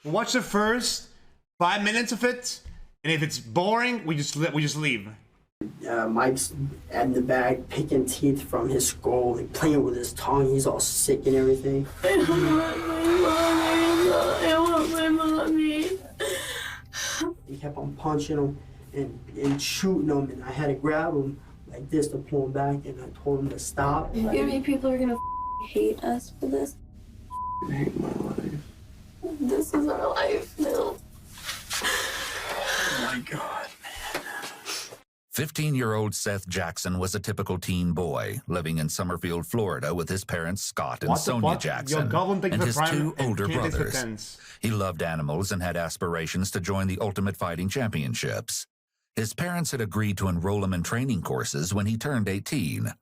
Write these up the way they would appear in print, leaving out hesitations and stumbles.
We'll watch the first 5 minutes of it, and if it's boring, we just leave. Mike's in the bag picking teeth from his skull and playing with his tongue. He's all sick and everything. I don't want my mommy. I want my mommy. He kept on punching him and shooting him, and I had to grab him like this to pull him back, and I told him to stop. You mean people are gonna hate us for this? I hate my life. This is our life now. Oh my God, man. 15-year-old Seth Jackson was a typical teen boy living in Summerfield, Florida with his parents Scott and Sonia Jackson and his two older brothers. He loved animals and had aspirations to join the Ultimate Fighting Championships. His parents had agreed to enroll him in training courses when he turned 18.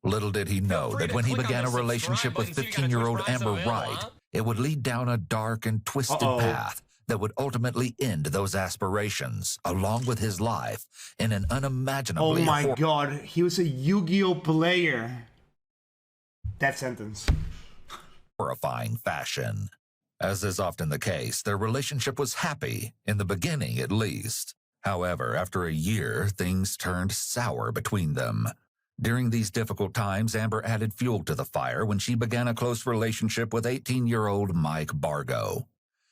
Little did he know that when he began a relationship with 15-year-old Amber Wright, it would lead down a dark and twisted path that would ultimately end those aspirations, along with his life, in an unimaginably... Oh my God, he was a Yu-Gi-Oh player. That sentence. ...horrifying fashion. As is often the case, their relationship was happy, in the beginning at least. However, after a year, things turned sour between them. During these difficult times, Amber added fuel to the fire when she began a close relationship with 18-year-old Mike Bargo.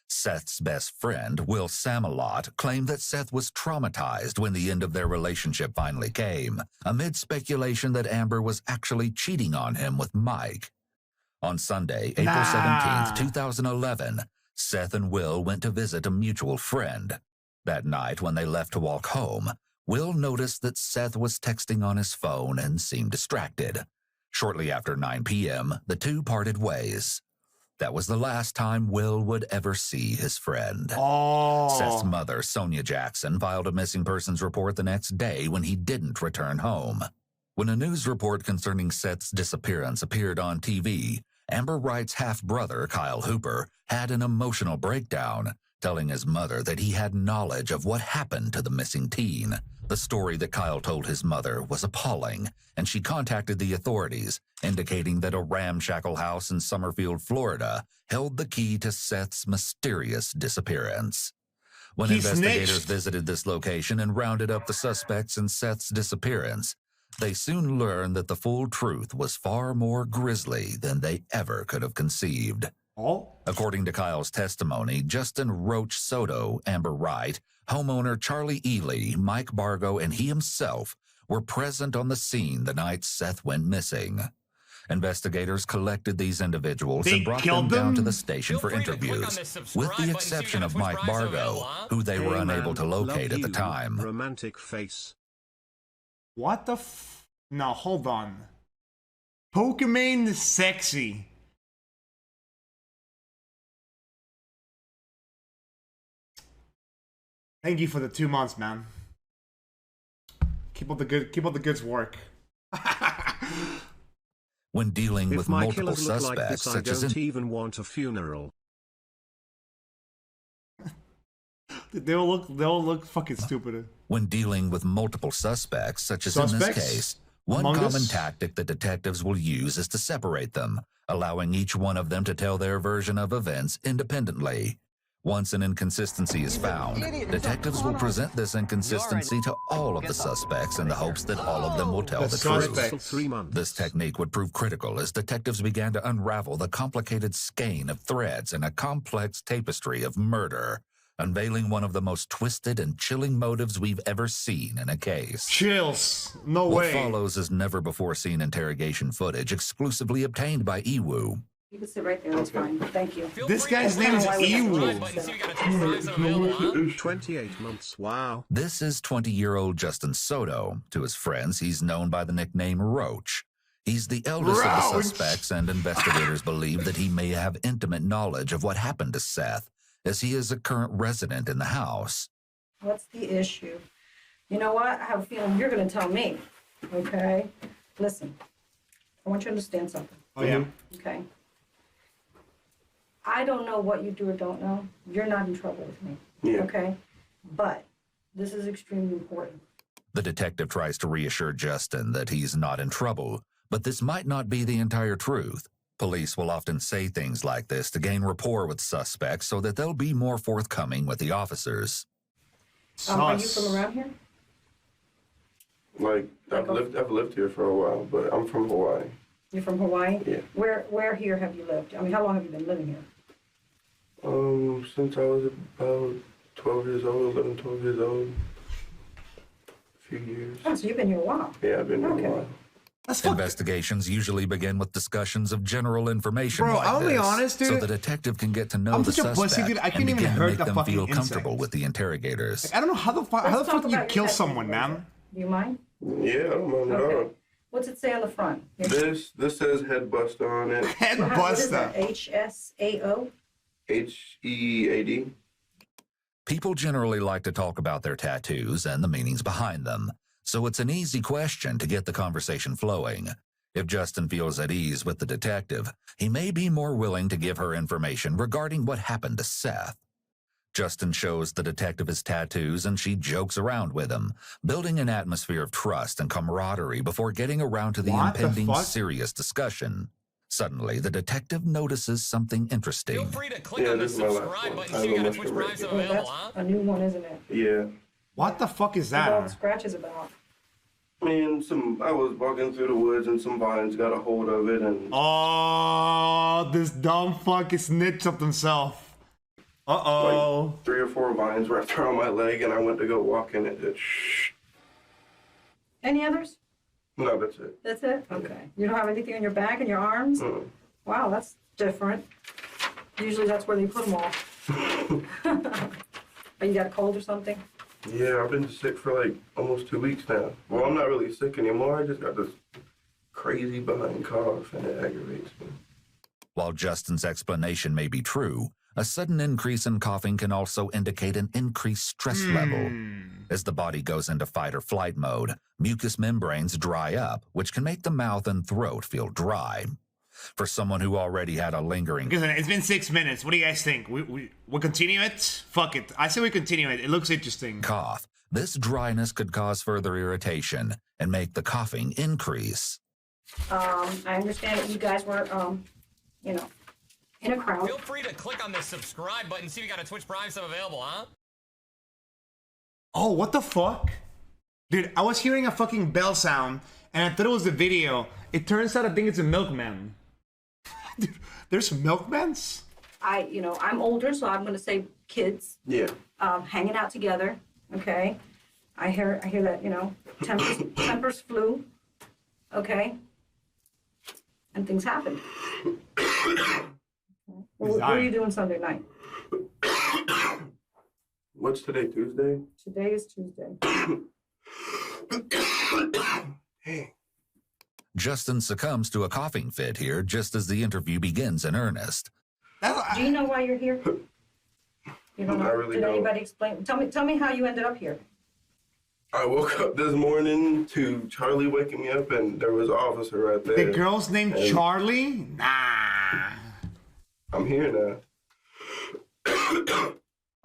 Seth's best friend, Will Samalot, claimed that Seth was traumatized when the end of their relationship finally came, amid speculation that Amber was actually cheating on him with Mike. On Sunday, April 17th, 2011, Seth and Will went to visit a mutual friend. That night, when they left to walk home, Will noticed that Seth was texting on his phone and seemed distracted. Shortly after 9 p.m., the two parted ways. That was the last time Will would ever see his friend. Seth's mother, Sonia Jackson, filed a missing persons report the next day when he didn't return home. When a news report concerning Seth's disappearance appeared on TV, Amber Wright's half-brother, Kyle Hooper, had an emotional breakdown, telling his mother that he had knowledge of what happened to the missing teen. The story that Kyle told his mother was appalling, and she contacted the authorities, indicating that a ramshackle house in Summerfield, Florida, held the key to Seth's mysterious disappearance. When investigators visited this location and rounded up the suspects in Seth's disappearance, they soon learned that the full truth was far more grisly than they ever could have conceived. According to Kyle's testimony, Justin Roach Soto, Amber Wright, homeowner Charlie Ely, Mike Bargo, and he himself were present on the scene the night Seth went missing. Investigators collected these individuals and brought them down to the station for interviews, with the exception of Mike Bargo, who they were unable to locate at the time. Romantic face. What the f... Now, hold on. Pokemon is sexy. Thank you for the 2 months, man. Keep up the good work. When dealing with multiple suspects, such as I don't even want a funeral. They all look fucking stupid. When dealing with multiple suspects, such as in this case, one common tactic that detectives will use is to separate them, allowing each one of them to tell their version of events independently. Once an inconsistency is found, detectives will present this inconsistency to all of the suspects in the hopes that all of them will tell the truth. This technique would prove critical as detectives began to unravel the complicated skein of threads in a complex tapestry of murder, unveiling one of the most twisted and chilling motives we've ever seen in a case. Chills. No way. What follows is never-before-seen interrogation footage exclusively obtained by Ewu. You can sit right there, that's fine. Thank you. This guy's name is Ewu. 28 months, wow. This is 20-year-old Justin Soto. To his friends, he's known by the nickname Roach. He's the eldest of the suspects, and investigators believe that he may have intimate knowledge of what happened to Seth, as he is a current resident in the house. What's the issue? You know what? I have a feeling you're going to tell me, okay? Listen, I want you to understand something. Oh, yeah? Okay. I don't know what you do or don't know. You're not in trouble with me, okay? But this is extremely important. The detective tries to reassure Justin that he's not in trouble, but this might not be the entire truth. Police will often say things like this to gain rapport with suspects so that they'll be more forthcoming with the officers. Are you Sus. from around here? Like, I've lived here for a while, but I'm from Hawaii. You're from Hawaii? Yeah. Where here have you lived? I mean, how long have you been living here? Since I was about 12 years old, 11, 12 years old. A few years. Oh, so you've been here a while. Yeah, I've been here Okay. a while. That's fucked. Investigations usually begin with discussions of general information Bro, like I'll be this, honest, so dude. the detective can get to know I'm the such a pussy, suspect dude. I and can't even begin to hurt make the them fucking feel comfortable insect. with the interrogators. I don't know how the fuck Let's talk you about kill your someone, tattoo, man. Do you mind? Yeah, I don't mind at all. Okay. What's it say on the front? This says Head Buster on it. Head What is buster. that? HSAO? HEAD. People generally like to talk about their tattoos and the meanings behind them, so it's an easy question to get the conversation flowing. If Justin feels at ease with the detective, he may be more willing to give her information regarding what happened to Seth. Justin shows the detective his tattoos and she jokes around with him, building an atmosphere of trust and camaraderie before getting around to the What the impending fuck? serious discussion. Suddenly, the detective notices something interesting. Feel free to click Yeah, on the this is my last subscribe one. button I so you have got a a Twitch mushroom Prime sub Well, available, that's huh? a new one, isn't it? Yeah. What the fuck is What all the that? scratches about? Man, I was walking through the woods and some vines got a hold of it and Oh, this dumb fucking snitched up himself. Uh-oh. like 3 or 4 vines wrapped around my leg and I went to go walk and it just Any others? No, that's it. That's it? Okay. You don't have anything on your back and your arms? Mm. Wow, that's different. Usually that's where they put them all. Oh, you got a cold or something? Yeah, I've been sick for like almost 2 weeks now. Well, I'm not really sick anymore. I just got this crazy behind cough and it aggravates me. While Justin's explanation may be true, a sudden increase in coughing can also indicate an increased stress level. As the body goes into fight or flight mode, mucous membranes dry up, which can make the mouth and throat feel dry. For someone who already had a lingering Listen, it's been 6 minutes. What do you guys think? We continue it? Fuck it. I say we continue it. It looks interesting. cough, this dryness could cause further irritation and make the coughing increase. I understand that you guys were, in a crowd. Feel free to click on the subscribe button see if you got a Twitch Prime sub available, huh? Oh, what the fuck? Dude, I was hearing a fucking bell sound, and I thought it was the video. It turns out I think it's a milkman. Dude, there's milkmans? I'm older, so I'm gonna say kids, Yeah. hanging out together, okay? I hear that, tempers flew, okay? And things happened. What are you doing Sunday night? What's today, Tuesday? Today is Tuesday. Justin succumbs to a coughing fit here just as the interview begins in earnest. Do you know why you're here? You don't know? I really Did don't. anybody explain? Tell me how you ended up here. I woke up this morning to Charlie waking me up and there was an officer right there. The girl's named And Charlie? Nah. I'm here now.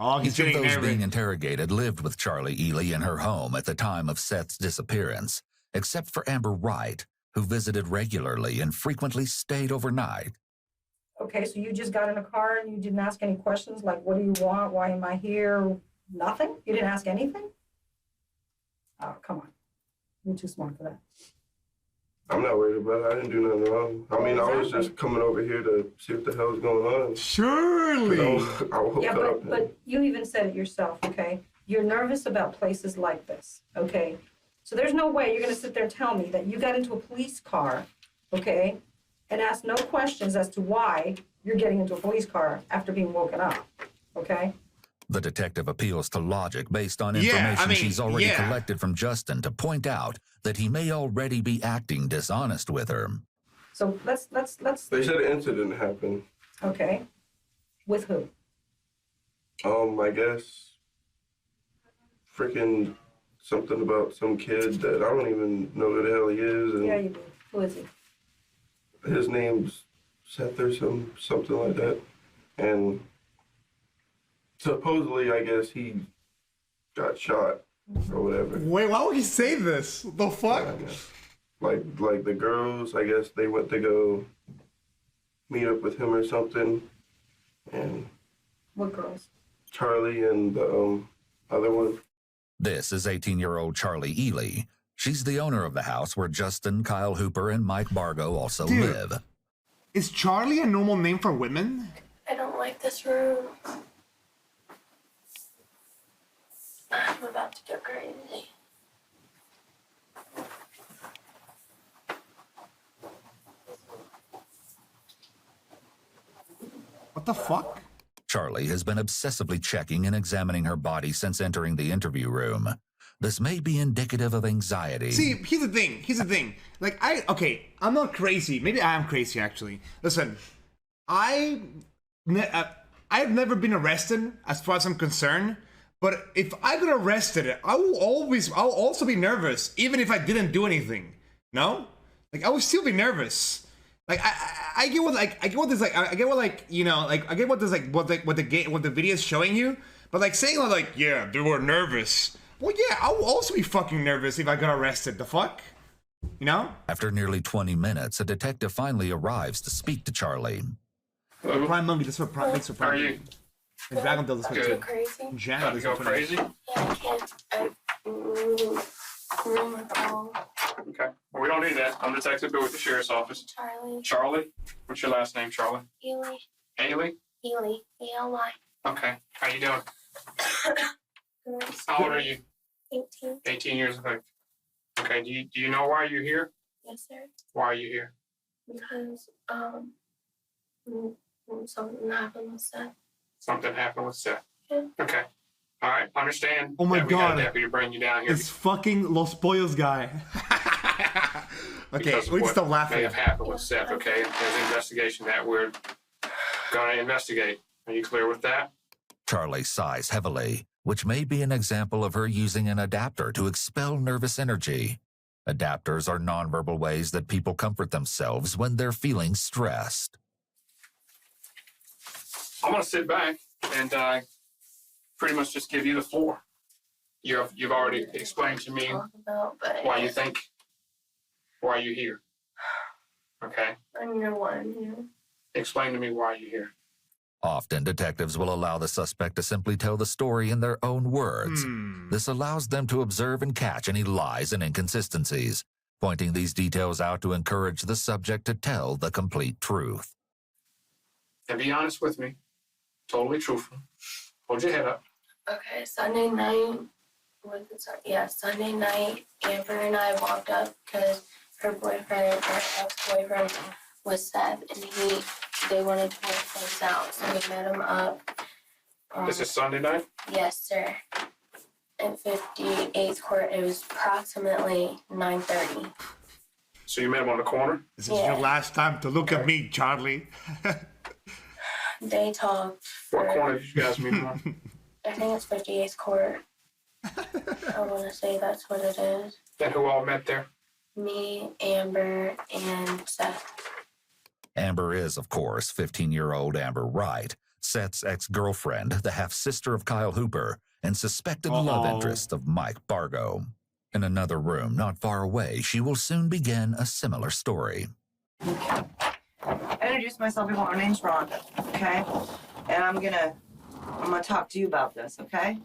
Oh, he's Each of getting those being nervous. interrogated lived with Charlie Ely in her home at the time of Seth's disappearance, except for Amber Wright, who visited regularly and frequently stayed overnight. Okay, so you just got in a car and you didn't ask any questions like, what do you want? Why am I here? Nothing? You didn't ask anything? Oh, come on. You're too smart for that. I'm not worried about it. I didn't do nothing wrong. I mean, I was Exactly. just coming over here to see what the hell's going on. Surely. I woke Yeah, up. but you even said it yourself, okay? You're nervous about places like this, okay? So there's no way you're gonna sit there and tell me that you got into a police car, okay? And ask no questions as to why you're getting into a police car after being woken up, okay? The detective appeals to logic based on Yeah, information I mean, she's already yeah. collected from Justin to point out that he may already be acting dishonest with her. So let's, They said an incident happened. okay? With who? I guess freaking something about some kid that I don't even know who the hell he is, and Yeah, you do. Who is he? his name's Seth or something like that. And supposedly, I guess he got shot or whatever. Wait, why would he say this? The fuck? I guess. Like the girls, I guess they went to go meet up with him or something. And What girls? Charlie and the other one. This is 18-year-old Charlie Ely. She's the owner of the house where Justin, Kyle Hooper, and Mike Bargo also Dude. live. Is Charlie a normal name for women? I don't like this room. I'm about to go crazy. What the fuck? Charlie has been obsessively checking and examining her body since entering the interview room. This may be indicative of anxiety. See, here's the thing. Like, I'm not crazy. Maybe I am crazy, actually. Listen, I've never been arrested, as far as I'm concerned. But if I got arrested, I'll also be nervous, even if I didn't do anything. No? Like, I would still be nervous. Like, I get what the video is showing you. But like saying like, yeah, they were nervous. Well, yeah, I will also be fucking nervous if I got arrested. The fuck? You know? After nearly 20 minutes, a detective finally arrives to speak to Charlie. Prime Monkey, that's what Prime. How are you? And Dragon Bell, that's what Go too. crazy? Jan, About to go crazy? Yeah, I can't. Room recall. Okay. Well, we don't need that. I'm Detective Bill with the Sheriff's Office. Charlie. Charlie? What's your last name, Charlie? Ely. Haley? Ely. E-L-Y. Okay. How you doing? Good. How old are you? 18. 18 years of age. Okay. Do you know why you're here? Yes, sir. Why are you here? Because, something happened with Seth. Something happened with Seth. Yeah. Okay. All right. Understand. Oh my that we got God. a deputy to bring you down here. It's fucking Los Pollos guy. Okay, because of we can what stop may laughing. have happened with Seth. Okay. There's an investigation that we're going to investigate. Are you clear with that? Charlie sighs heavily, which may be an example of her using an adapter to expel nervous energy. Adapters are nonverbal ways that people comfort themselves when they're feeling stressed. I'm going to sit back and pretty much just give you the floor. You've already explained to me Talk about, but why you think, why you're here. Okay? I know why I'm here. Explain to me why you're here. Often, detectives will allow the suspect to simply tell the story in their own words. This allows them to observe and catch any lies and inconsistencies, pointing these details out to encourage the subject to tell the complete truth. And be honest with me. Totally truthful. Hold your head up. Okay, Sunday night. Was it Sunday? Yeah, Sunday night. Amber and I walked up because her boyfriend, her ex-boyfriend, was Seth, and they wanted to work things out. So we met him up. This is Sunday night? Yes, sir. At 58th Court. It was approximately 9:30. So you met him on the corner? This is your last time to look at me, Charlie. They talked. What corner did you guys meet him on? I think it's 58th Court. I want to say that's what it is. And who all met there? Me, Amber, and Seth. Amber is, of course, 15-year-old Amber Wright, Seth's ex-girlfriend, the half-sister of Kyle Hooper, and suspected love interest of Mike Bargo. In another room not far away, she will soon begin a similar story. I introduced myself before. My name's Rhonda, okay? And I'm gonna talk to you about this, okay?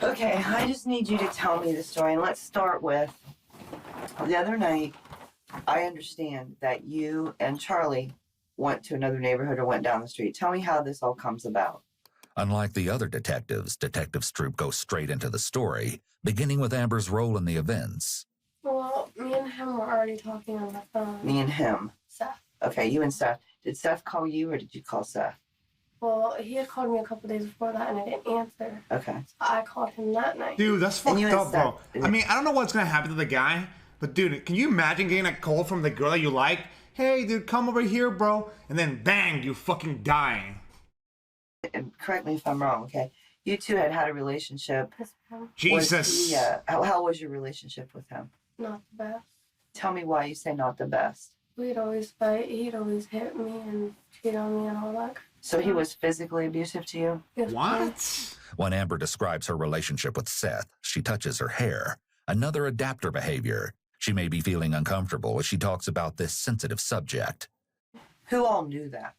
Okay, I just need you to tell me the story, and let's start with the other night. I understand that you and Charlie went to another neighborhood or went down the street. Tell me how this all comes about. Unlike the other detectives, Detective Stroop goes straight into the story, beginning with Amber's role in the events. Well, me and him were already talking on the phone. Me and him. Seth. Okay, you and Seth. Did Seth call you or did you call Seth? Well, he had called me a couple days before that, and I didn't answer. Okay. So I called him that night. Dude, that's fucked up, bro. I mean, I don't know what's gonna happen to the guy, but dude, can you imagine getting a call from the girl that you like? Hey, dude, come over here, bro. And then bang, you fucking die. And correct me if I'm wrong, okay? You two had a relationship. Jesus. How was your relationship with him? Not the best. Tell me why you say not the best. We'd always fight. He'd always hit me and cheat on me and all that. So he was physically abusive to you? Yes, What? When Amber describes her relationship with Seth, she touches her hair, another adapter behavior. She may be feeling uncomfortable as she talks about this sensitive subject. Who all knew that?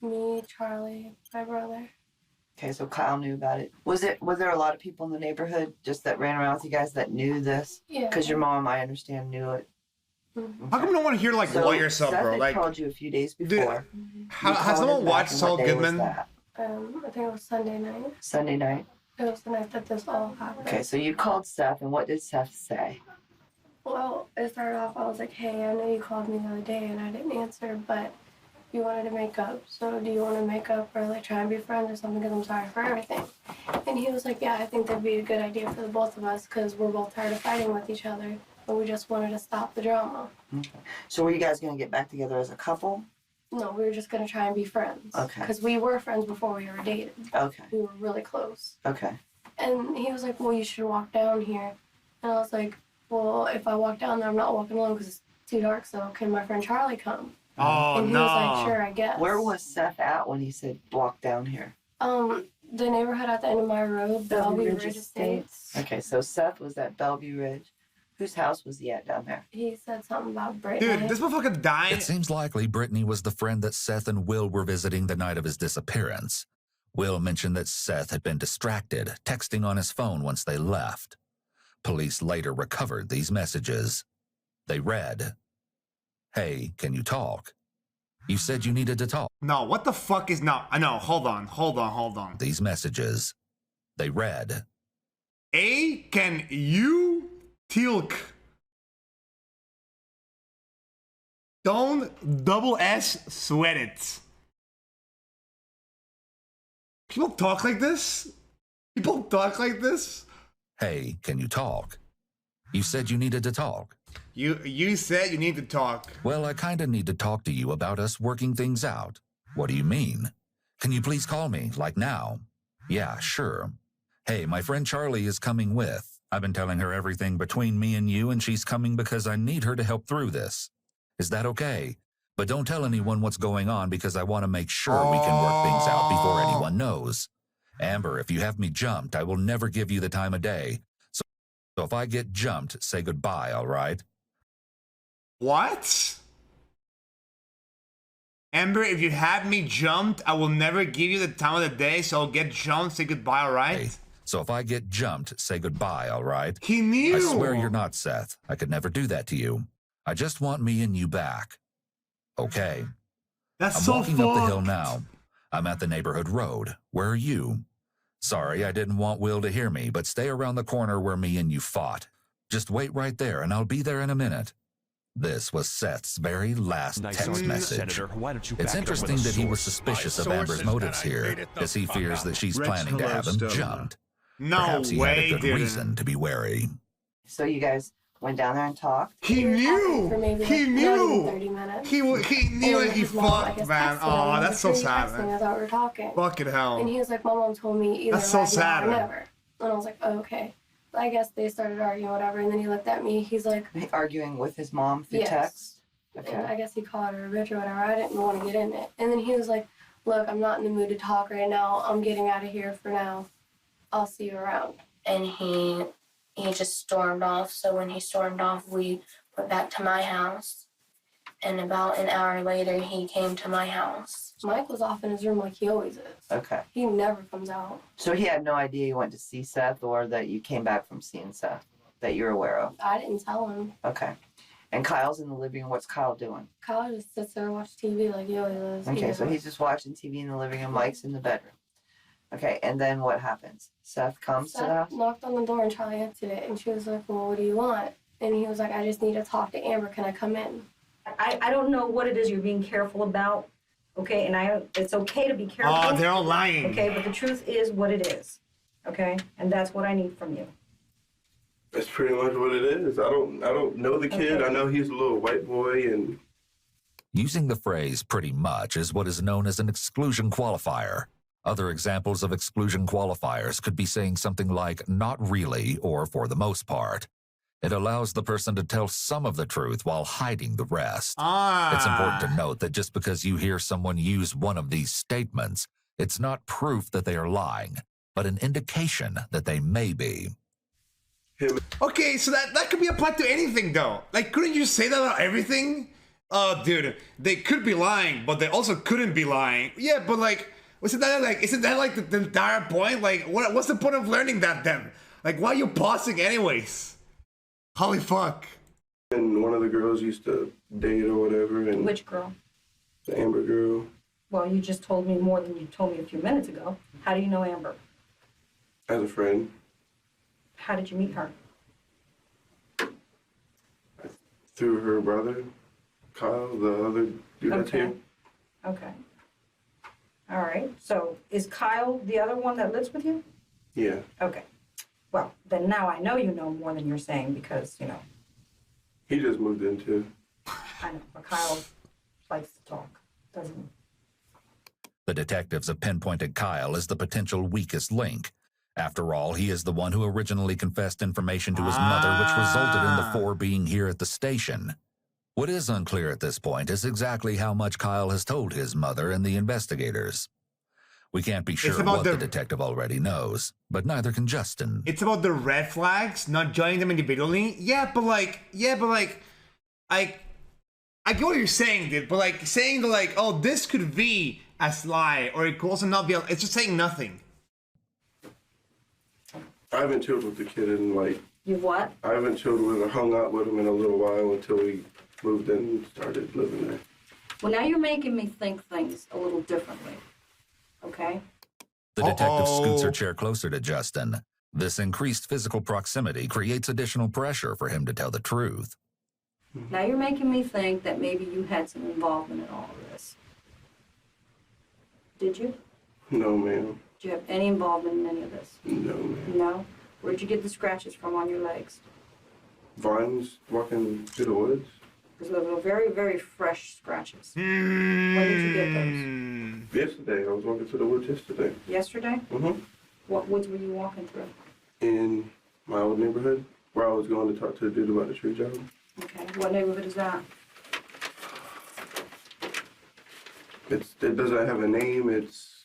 Me, Charlie, my brother. Okay, so Kyle knew about it. Was there a lot of people in the neighborhood just that ran around with you guys that knew this? Yeah. Because your mom, I understand, knew it. Mm-hmm. How come no one here like lawyer yourself, Seth bro? had Like, called you a few days before. has someone watched Saul Goodman? I think it was Sunday night. Sunday night. It was the night that this all happened. Okay, so you called Seth, and what did Seth say? Well, it started off, I was like, hey, I know you called me the other day and I didn't answer, but you wanted to make up. So do you want to make up or like try and be friends or something because I'm sorry for everything? And he was like, yeah, I think that'd be a good idea for the both of us because we're both tired of fighting with each other. But we just wanted to stop the drama. Okay. So were you guys going to get back together as a couple? No, we were just going to try and be friends. Okay. Because we were friends before we ever dated. Okay. We were really close. Okay. And he was like, well, you should walk down here. And I was like, well, if I walk down there, I'm not walking alone because it's too dark, so can my friend Charlie come? Oh, and he was like, sure, I guess. Where was Seth at when he said walk down here? The neighborhood at the end of my road, Bellevue Ridge Estates. Okay, so Seth was at Bellevue Ridge. Whose house was he at down there? He said something about Brittany. Dude, this motherfucker died. It seems likely Brittany was the friend that Seth and Will were visiting the night of his disappearance. Will mentioned that Seth had been distracted, texting on his phone once they left. Police later recovered these messages. They read, "Hey, can you talk? You said you needed to talk." No, what the fuck is no? I know. Hold on. These messages. They read, A, can you tilk? Don't double S sweat it. People talk like this? People talk like this? "Hey, can you talk? You said you needed to talk." You said you need to talk. "Well, I kinda need to talk to you about us working things out." "What do you mean? Can you please call me, like now?" "Yeah, sure." "Hey, my friend Charlie is coming with. I've been telling her everything between me and you, and she's coming because I need her to help through this. Is that okay? But don't tell anyone what's going on because I want to make sure we can work things out before anyone knows. Amber, if you have me jumped, I will never give you the time of day. So if I get jumped, say goodbye, all right?" What? Amber, if you have me jumped, I will never give you the time of the day, so I'll get jumped, say goodbye, all right? Hey, so if I get jumped, say goodbye, all right? He knew. I swear you're not, Seth. I could never do that to you. I just want me and you back. Okay. That's I'm so walking up the hill fucked. now. I'm at the neighborhood road. Where are you? Sorry, I didn't want Will to hear me, but stay around the corner where me and you fought. Just wait right there, and I'll be there in a minute. This was Seth's very last text message. Senator, why don't you It's back it up interesting with a that he was source? suspicious My of Amber's sources motives that I here, made it the as he fuck fears out. that she's Redshell planning to have him Stone. jumped. No Perhaps he way, had a good dude. reason to be wary. So you guys went down there and talked? He We were talking for knew. maybe, He like, not even knew. 30 minutes. He knew And it. He his mom, I fucked, guess, man. texted him. Oh, I was that's so like, "Who are you sad, texting?" man. I thought we were talking. Fucking hell. And he was like, my mom told me either That's so right sad, now or man. never. And I was like, oh, okay. I guess they started arguing, whatever. And then he looked at me. He's like, Arguing with his mom through yes. text? And Okay. I guess he called her a bitch or whatever. I didn't want to get in it. And then he was like, look, I'm not in the mood to talk right now. I'm getting out of here for now. I'll see you around. And he just stormed off. So when he stormed off, we went back to my house. And about an hour later, he came to my house. Mike was off in his room like he always is. Okay. He never comes out. So he had no idea you went to see Seth or that you came back from seeing Seth that you're aware of? I didn't tell him. Okay. And Kyle's in the living room. What's Kyle doing? Kyle just sits there and watches TV like he always does. Okay, so he's just watching TV in the living room. Mike's in the bedroom. Okay, and then what happens? Seth comes to the house? Seth knocked on the door and Charlie answered it. And she was like, well, what do you want? And he was like, I just need to talk to Amber. Can I come in? I don't know what it is you're being careful about, okay? And it's okay to be careful. Oh, they're all lying. Okay, but the truth is what it is, okay? And that's what I need from you. That's pretty much what it is. I don't know the kid. Okay. I know he's a little white boy, and Using the phrase pretty much is what is known as an exclusion qualifier. Other examples of exclusion qualifiers could be saying something like not really or for the most part. It allows the person to tell some of the truth while hiding the rest. It's important to note that just because you hear someone use one of these statements, it's not proof that they are lying, but an indication that they may be. Okay, so that could be applied to anything, though. Like, couldn't you say that about everything? Oh, dude, they could be lying, but they also couldn't be lying. Yeah, but like, isn't that like the entire point? Like, what's the point of learning that then? Like, why are you pausing anyways? Holy fuck. And one of the girls used to date or whatever, and Which girl? the Amber girl. Well, you just told me more than you told me a few minutes ago. How do you know Amber? As a friend. How did you meet her? Through her brother, Kyle, the other dude that's here. Okay. All right. So is Kyle the other one that lives with you? Yeah. Okay. Well, then now I know you know more than you're saying because, you know, He just moved in too. I know, but Kyle likes to talk, doesn't he? The detectives have pinpointed Kyle as the potential weakest link. After all, he is the one who originally confessed information to his mother, which resulted in the four being here at the station. What is unclear at this point is exactly how much Kyle has told his mother and the investigators. We can't be sure what the detective already knows, but neither can Justin. It's about the red flags, not joining them individually. I get what you're saying, dude, but like saying that like, oh, this could be a lie, or it could also not be, it's just saying nothing. I haven't chilled with the kid in like. You what? I haven't chilled with or hung out with him in a little while until we moved in and started living there. Well, now you're making me think things a little differently. Okay? The detective scoots her chair closer to Justin. This increased physical proximity creates additional pressure for him to tell the truth. Now you're making me think that maybe you had some involvement in all of this. Did you? No, ma'am. Do you have any involvement in any of this? No, ma'am. No? Where'd you get the scratches from on your legs? Vines walking through the woods. Because those were very, very fresh scratches. When did you get those? Yesterday. I was walking through the woods yesterday. Yesterday? Mm-hmm. What woods were you walking through? In my old neighborhood, where I was going to talk to the dude about the tree job. Okay. What neighborhood is that? It doesn't have a name. It's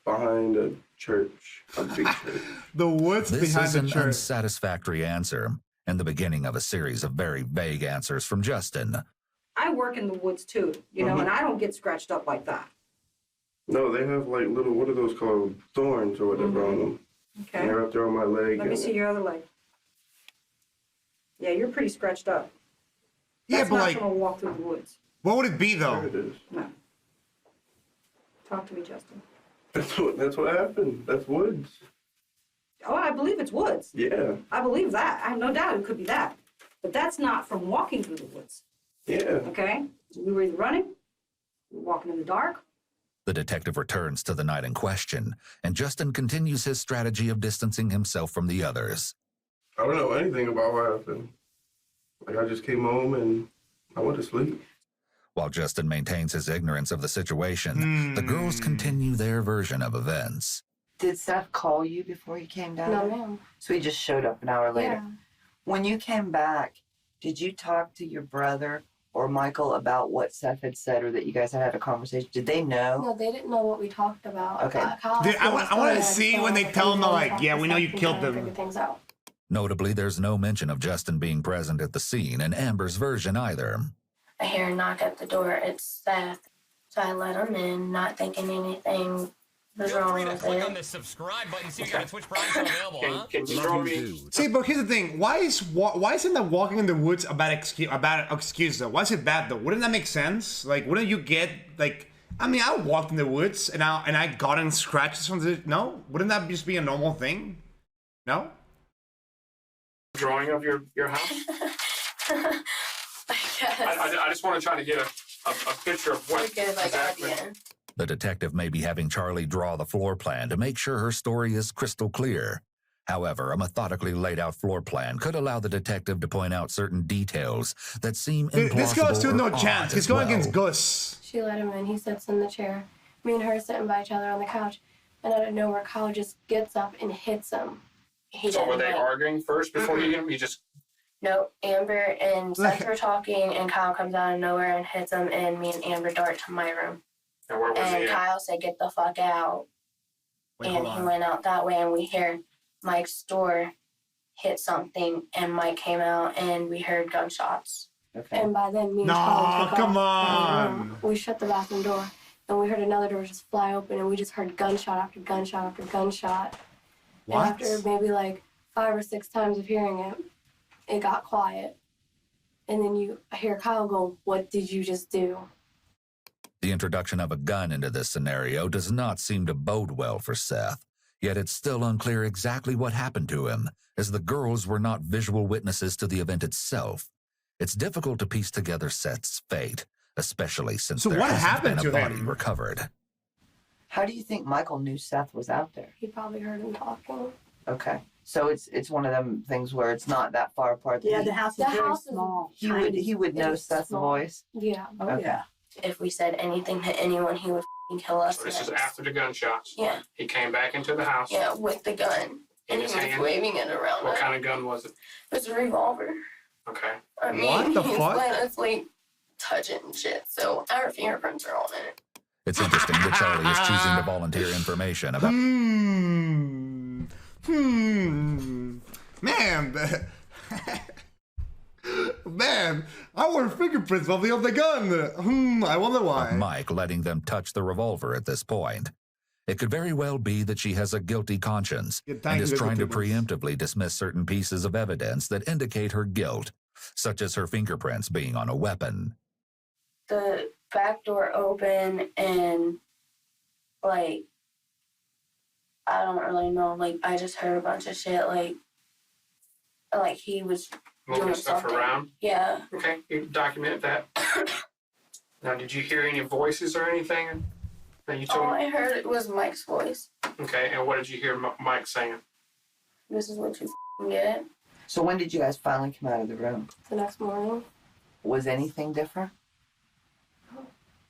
behind a church, a big church. The woods This behind is the an church. unsatisfactory answer, and the beginning of a series of very vague answers from Justin. I work in the woods too, you know, and I don't get scratched up like that. No, they have like little, what are those called? Thorns or whatever on them. Okay. And they're up there on my leg. Let me see your other leg. Yeah, you're pretty scratched up. Yeah, That's but not like, from a walk through the woods. what would it be There though? it is. No. Talk to me, Justin. That's what happened. That's woods. Oh, I believe it's woods. Yeah. I believe that. I have no doubt it could be that. But that's not from walking through the woods. Yeah. Okay? We were either running, we were walking in the dark. The detective returns to the night in question, and Justin continues his strategy of distancing himself from the others. I don't know anything about what happened. Like, I just came home and I went to sleep. While Justin maintains his ignorance of the situation, the girls continue their version of events. Did Seth call you before he came down? No, ma'am. So he just showed up an hour later. Yeah. When you came back, did you talk to your brother or Michael about what Seth had said, or that you guys had had a conversation? Did they know? No, they didn't know what we talked about. Okay. Kyle Dude, I was want to telling see us when they that tell them, we like, talked yeah, to we know you Seth killed and figured them. things out. Notably, there's no mention of Justin being present at the scene in Amber's version either. I hear a knock at the door. It's Seth. So I let him in, not thinking anything was Feel wrong free to with click on it. the subscribe button so you got a Twitch Prime still available, huh? Can you Love throw you, me? dude. See, but here's the thing. Why isn't that walking in the woods a bad excuse though? Why is it bad though? Wouldn't that make sense? Like, wouldn't you get like? I mean, I walked in the woods and I gotten scratches from the. No, wouldn't that just be a normal thing? No. Drawing of your house? I guess. I just want to try to get a picture of what Like a like exactly. idea. The detective may be having Charlie draw the floor plan to make sure her story is crystal clear. However, a methodically laid out floor plan could allow the detective to point out certain details that seem Dude, implausible this guy stood or no odd chance. He's as going well. against Gus. She let him in. He sits in the chair. Me and her are sitting by each other on the couch. And out of nowhere, Kyle just gets up and hits him. He So didn't were they like- arguing first before you hit him? You just No, Amber and Seth were talking, and Kyle comes out of nowhere and hits him, and me and Amber dart to my room. and where was And he at? Kyle said, "Get the fuck out." Wait, and hold he on. went out that way, and we hear Mike's door hit something, and Mike came out, and we heard gunshots. Okay. And by then, me and No, Charlie took come off. on. We shut the bathroom door, and we heard another door just fly open, and we just heard gunshot after gunshot after gunshot. What? And after maybe like 5 or 6 times of hearing it, it got quiet. And then I hear Kyle go, "What did you just do?" The introduction of a gun into this scenario does not seem to bode well for Seth, yet it's still unclear exactly what happened to him, as the girls were not visual witnesses to the event itself. It's difficult to piece together Seth's fate, especially since So there what hasn't happened been a to body him? recovered. How do you think Michael knew Seth was out there? He probably heard him talking. Okay. So it's one of them things where it's not that far apart. that Yeah, he- the house is The very house is small. he would know It's Seth's small. voice. Yeah. Oh, Okay. yeah. If we said anything to anyone, he would kill us. So this is next. after the gunshots. Yeah. He came back into the house. Yeah, with the gun. In And his he was hand? waving it around. What us. kind of gun was it? It was a revolver. Okay. I mean, What the he was fuck? letting us like touch it and shit. So our fingerprints are on it. It's interesting that Charlie is choosing to volunteer information about Man, man, our fingerprints will be on the gun. I wonder why. Mike letting them touch the revolver at this point. It could very well be that she has a guilty conscience Yeah, and thank is you, trying to goodness. preemptively dismiss certain pieces of evidence that indicate her guilt, such as her fingerprints being on a weapon. The back door open and like I don't really know. Like I just heard a bunch of shit. Like he was Moving doing stuff something. around. Yeah. Okay, you documented that. Now, did you hear any voices or anything that you All told? I heard was Mike's voice. Okay, and what did you hear Mike saying? This is what you get. So when did you guys finally come out of the room? The next morning. Was anything different?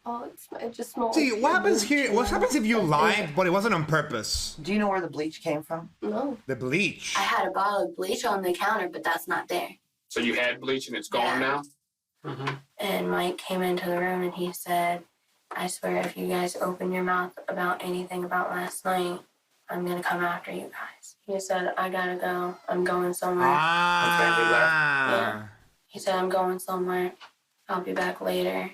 Oh, it just smelled. See, like what happens bleach, here? What you know? happens if you lied, but it wasn't on purpose? Do you know where the bleach came from? No. The bleach. I had a bottle of bleach on the counter, but that's not there. So you had bleach and it's gone Yeah. now? Mm-hmm. And Mike came into the room and he said, "I swear if you guys open your mouth about anything about last night, I'm gonna come after you guys." He said, "I gotta go. I'm going somewhere." Ah. He said, "I'm going somewhere. I'll be back later."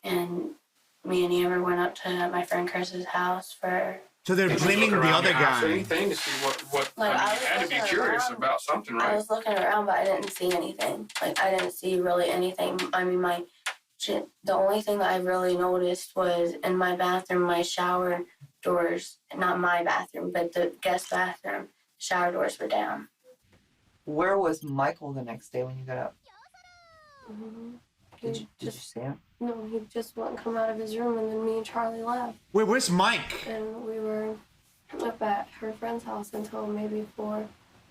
And me and Amber went up to my friend Chris's house for. So they're blaming the other guy. Anything to see what Like, I mean, I you was had to be looking curious around. about something, I right? was looking around, but I didn't see anything. Like, I didn't see really anything. I mean, the only thing that I really noticed was in my bathroom, my shower doors, not my bathroom, but the guest bathroom, shower doors were down. Where was Michael the next day when you got up? Did you see him? No, he just wouldn't come out of his room, and then me and Charlie left. Wait, where's Mike? And we were up at her friend's house until maybe 4,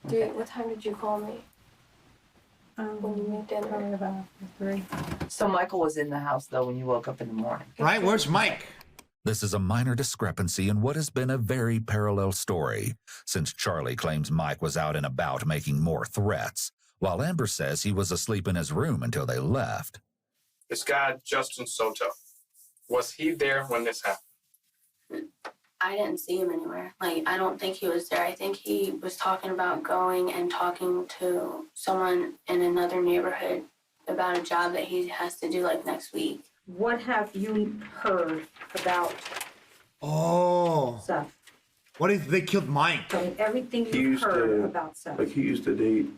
3. Okay. What time did you call me? When you made dinner? Probably about 3. So Michael was in the house though when you woke up in the morning. Right? Where's Mike? This is a minor discrepancy in what has been a very parallel story, since Charlie claims Mike was out and about making more threats, while Amber says he was asleep in his room until they left. This guy, Justin Soto, was he there when this happened? I didn't see him anywhere. Like, I don't think he was there. I think he was talking about going and talking to someone in another neighborhood about a job that he has to do, like, next week. What have you heard about Oh. Seth? What if they killed Mike? I mean, everything He you've used heard to- about Seth. Like he used to date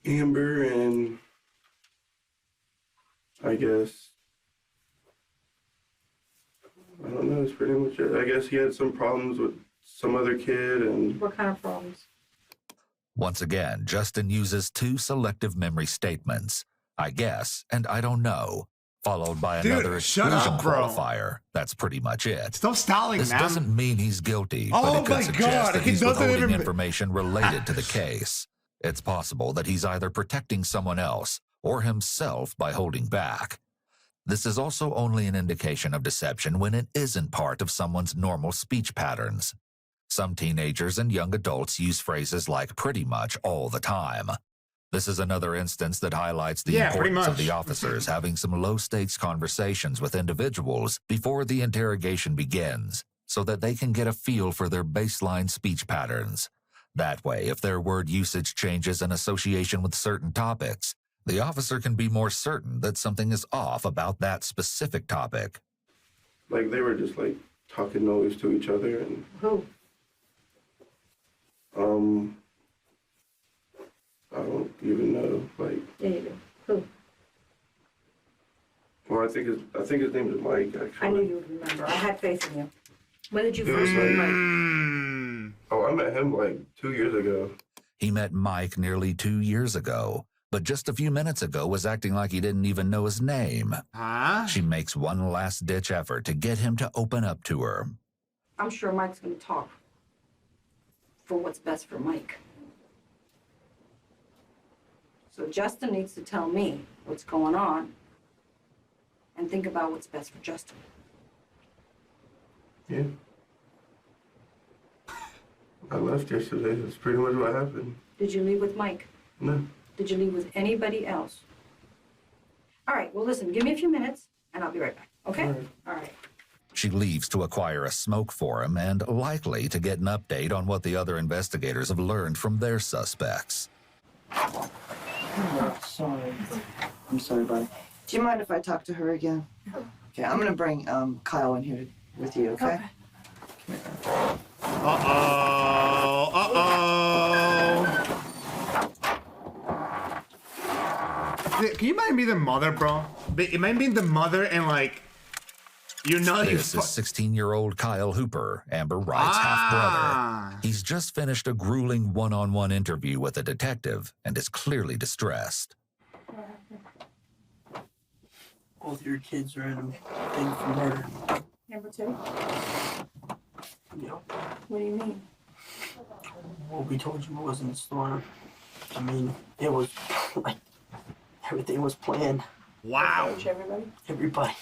Amber and I guess I don't know, it's pretty much it. I guess he had some problems with some other kid and What kind of problems? Once again, Justin uses two selective memory statements, I guess and I don't know, followed by Dude, another shut exclusion up, bro. qualifier. That's pretty much it. Stop stalling, This man. doesn't mean he's guilty, Oh but it could my suggest God, that he he's doesn't withholding even- information related to the case. It's possible that he's either protecting someone else or himself by holding back. This is also only an indication of deception when it isn't part of someone's normal speech patterns. Some teenagers and young adults use phrases like pretty much all the time. This is another instance that highlights the Yeah, pretty importance of much. the officers having some low-stakes conversations with individuals before the interrogation begins, so that they can get a feel for their baseline speech patterns. That way, if their word usage changes in association with certain topics, The officer can be more certain that something is off about that specific topic. Like, they were just, like, talking noise to each other, and, Who? I don't even know, like, Yeah, you do. Who? well, I think his name is Mike, actually. I knew you would remember. I had faith in you. When did you It first was meet Mike? Oh, I met him, like, 2 years ago. He met Mike nearly 2 years ago, but just a few minutes ago was acting like he didn't even know his name. Huh? She makes one last-ditch effort to get him to open up to her. I'm sure Mike's going to talk for what's best for Mike. So Justin needs to tell me what's going on and think about what's best for Justin. Yeah. I left yesterday. That's pretty much what happened. Did you leave with Mike? No. Did you leave with anybody else? All right, well, listen, give me a few minutes and I'll be right back, okay? All right. She leaves to acquire a smoke for him and likely to get an update on what the other investigators have learned from their suspects. Sorry. I'm sorry, buddy. Do you mind if I talk to her again? Okay, I'm gonna bring Kyle in here with you, okay? Uh-oh. Can you mind be the mother, bro? It might be the mother and, like, you're not... This is 16-year-old Kyle Hooper, Amber Wright's half-brother. He's just finished a grueling one-on-one interview with a detective and is clearly distressed. Both your kids are in a thing for murder. Number two? Yeah. What do you mean? What we told you was in the storm. I mean, it was like everything was planned. Wow. Everybody? Everybody.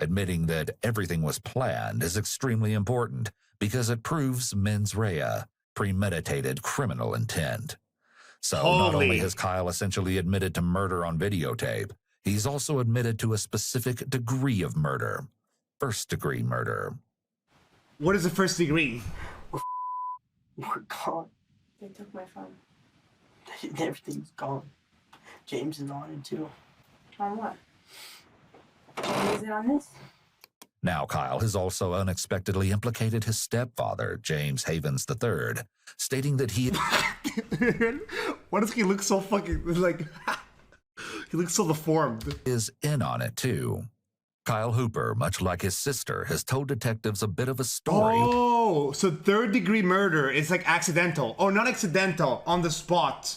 Admitting that everything was planned is extremely important because it proves mens rea, premeditated criminal intent. So not only has Kyle essentially admitted to murder on videotape, he's also admitted to a specific degree of murder. First-degree murder. What is the first degree? We're gone. They took my phone. Everything's gone. James is on it too. On what? Is it on this? Now Kyle has also unexpectedly implicated his stepfather, James Havens III, stating that he... Why does he look so fucking, like... he looks so deformed. ...is in on it, too. Kyle Hooper, much like his sister, has told detectives a bit of a story. Oh, so third-degree murder is like accidental. Oh, not accidental, on the spot.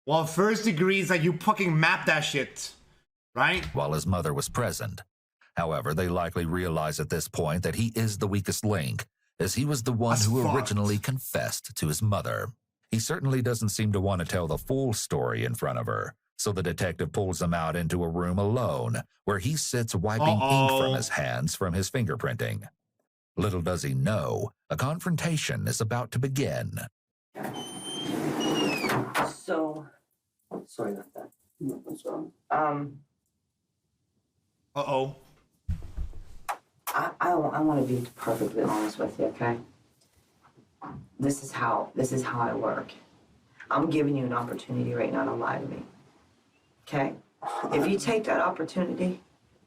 While first degree is like you fucking map that shit. Right? While his mother was present. However, they likely realize at this point that he is the weakest link, as he was the one who originally confessed to his mother. He certainly doesn't seem to want to tell the full story in front of her, so the detective pulls him out into a room alone, where he sits wiping ink from his hands from his fingerprinting. Little does he know, a confrontation is about to begin. So, sorry about that. What's wrong? Uh-oh. I want to be perfectly honest with you, okay? This is how I work. I'm giving you an opportunity right now to lie to me. Okay? If you take that opportunity,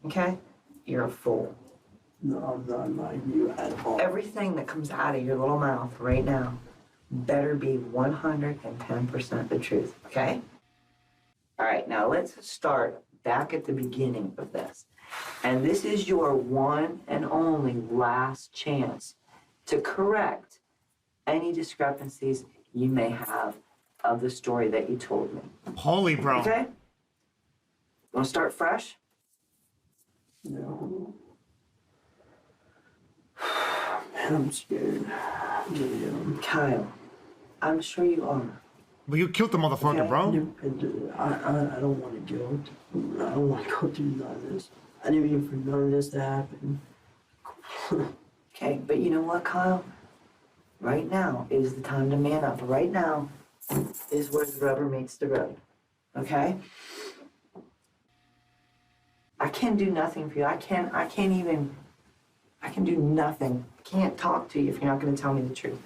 okay, you're a fool. No, I'm not lying to you at all. Everything that comes out of your little mouth right now better be 110% the truth, okay? All right, now let's start back at the beginning of this. And this is your one and only last chance to correct any discrepancies you may have of the story that you told me. Holy bro. Okay? Want to start fresh? No. Man, I'm scared. Yeah. Kyle, I'm sure you are. But you killed the motherfucker, Okay. bro. I don't want to guilt. I don't want to go through none of this. I didn't mean for none of this to happen. Okay, but you know what, Kyle? Right now is the time to man up. Right now is where the rubber meets the road. Okay? I can do nothing for you. I can do nothing. I can't talk to you if you're not going to tell me the truth.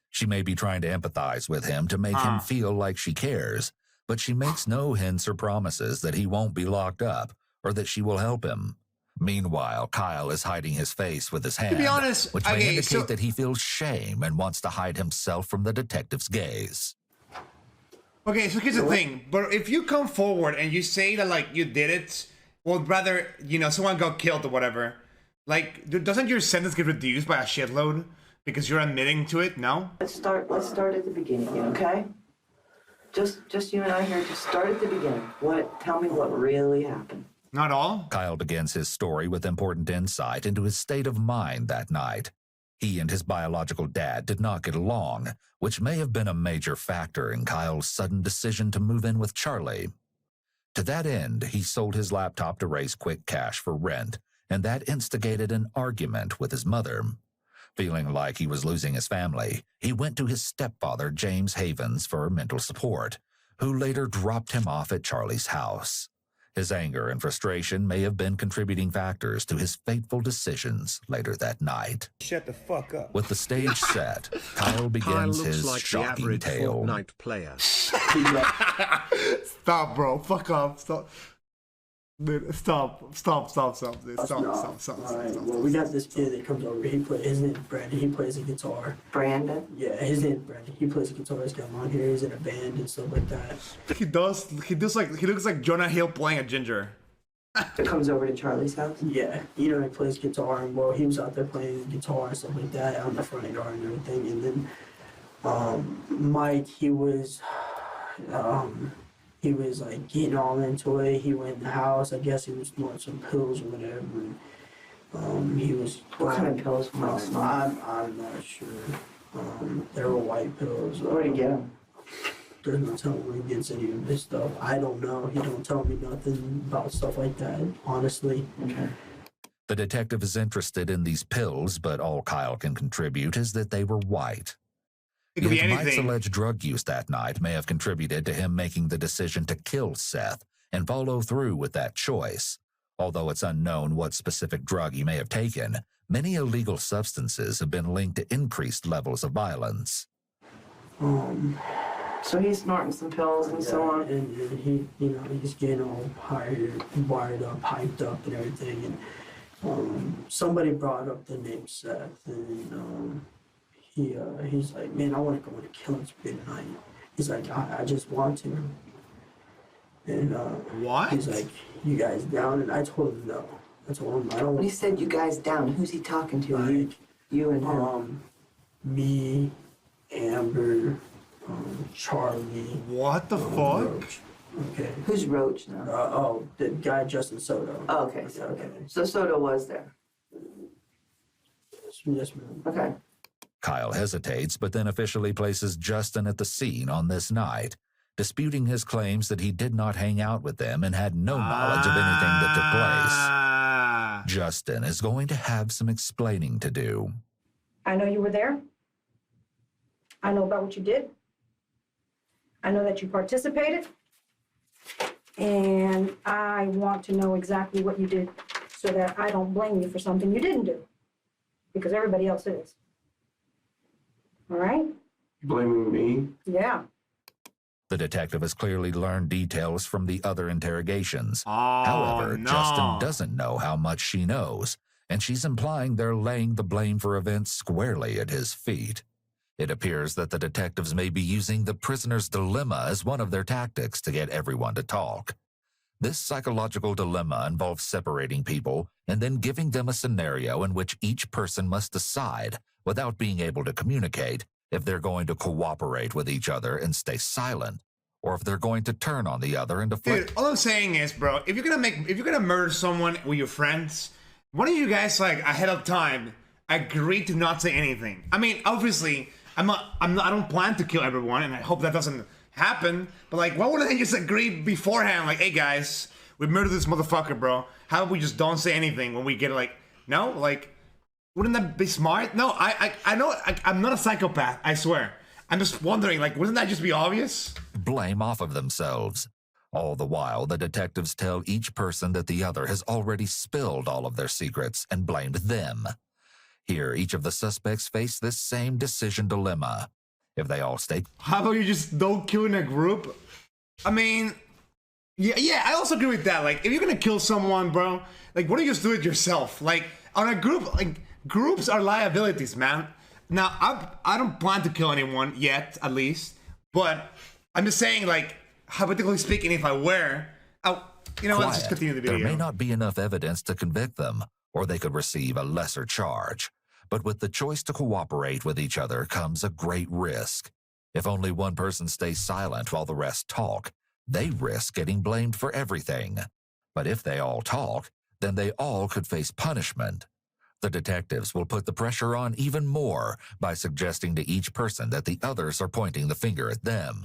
She may be trying to empathize with him to make him feel like she cares, but she makes no hints or promises that he won't be locked up or that she will help him. Meanwhile, Kyle is hiding his face with his hand, be honest, which may okay, indicate so- that he feels shame and wants to hide himself from the detective's gaze. Okay, so here's the thing. But if you come forward and you say that, like, you did it, or rather, you know, someone got killed or whatever, like, doesn't your sentence get reduced by a shitload because you're admitting to it? No? Let's start at the beginning, okay? Just you and I here, just start at the beginning. Tell me what really happened. Not all? Kyle begins his story with important insight into his state of mind that night. He and his biological dad did not get along, which may have been a major factor in Kyle's sudden decision to move in with Charlie. To that end, he sold his laptop to raise quick cash for rent, and that instigated an argument with his mother. Feeling like he was losing his family, he went to his stepfather, James Havens, for mental support, who later dropped him off at Charlie's house. His anger and frustration may have been contributing factors to his fateful decisions later that night. Shut the fuck up. With the stage set, Kyle begins Kyle looks his like the shocking average tale. Fortnite player. Stop, bro. Fuck off. Stop. Dude, stop, dude. Stop. Alright, well, we got this kid that comes over. His name's Brandon. He plays the guitar. Brandon? Yeah, his name's Brandon. He plays the guitar. He's got long hair. He's in a band and stuff like that. He does. He looks like Jonah Hill playing a ginger. It comes over to Charlie's house? Yeah, you know, he plays guitar, and well, he was out there playing guitar and stuff like that out in the front yard and everything. And then Mike, he was like getting all into it. He went in the house. I guess he was snorting some pills or whatever. And, he was. What kind of pills was Mike snorting? I'm not sure. They were white pills. Where'd he get them? There's no telling where he gets any of this stuff. I don't know. He don't tell me nothing about stuff like that, honestly. Okay. The detective is interested in these pills, but all Kyle can contribute is that they were white. It could be Yet Mike's anything. alleged drug use that night may have contributed to him making the decision to kill Seth and follow through with that choice. Although it's unknown what specific drug he may have taken, many illegal substances have been linked to increased levels of violence. So he's snorting some pills and so on? And he, you know, he's getting all hired, wired up, hyped up and everything. And somebody brought up the name Seth, and he's like, man, I want to go on a killing spree tonight. He's like, I just want to. And What? he's like, you guys down? And I told him no. I told him I don't. When he said you guys down, who's he talking to? Like, you and him? Me, Amber, Charlie. What the fuck? Roach. Okay. Who's Roach now? The guy Justin Soto. Oh, okay. So Soto was there. Yes, ma'am. Okay. Kyle hesitates, but then officially places Justin at the scene on this night, disputing his claims that he did not hang out with them and had no knowledge of anything that took place. Justin is going to have some explaining to do. I know you were there. I know about what you did. I know that you participated. And I want to know exactly what you did so that I don't blame you for something you didn't do. Because everybody else is. All right? Blaming me? Yeah. The detective has clearly learned details from the other interrogations. Oh, However, no. Justin doesn't know how much she knows, and she's implying they're laying the blame for events squarely at his feet. It appears that the detectives may be using the prisoner's dilemma as one of their tactics to get everyone to talk. This psychological dilemma involves separating people and then giving them a scenario in which each person must decide, without being able to communicate, if they're going to cooperate with each other and stay silent, or if they're going to turn on the other and deflect. Dude, all I'm saying is, bro, if you're gonna murder someone with your friends, why don't you guys, like, ahead of time agree to not say anything? I mean, obviously, I don't plan to kill everyone, and I hope that doesn't happen. But, like, why wouldn't they just agree beforehand? Like, hey guys, we murdered this motherfucker, bro. How about we just don't say anything when we get, like, no, like, wouldn't that be smart? No, I know I'm not a psychopath. I swear. I'm just wondering, like, wouldn't that just be obvious? Blame off of themselves. All the while, the detectives tell each person that the other has already spilled all of their secrets and blamed them. Here, each of the suspects face this same decision dilemma. If they all stay How about you just don't kill in a group? I mean, yeah, I also agree with that. Like, if you're gonna kill someone, bro, like, why don't you just do it yourself? Like, on a group, like, groups are liabilities, man. Now, I don't plan to kill anyone yet, at least, but I'm just saying, like, hypothetically speaking, if I were, let's just continue the video. There may not be enough evidence to convict them, or they could receive a lesser charge. But with the choice to cooperate with each other comes a great risk. If only one person stays silent while the rest talk, they risk getting blamed for everything. But if they all talk, then they all could face punishment. The detectives will put the pressure on even more by suggesting to each person that the others are pointing the finger at them.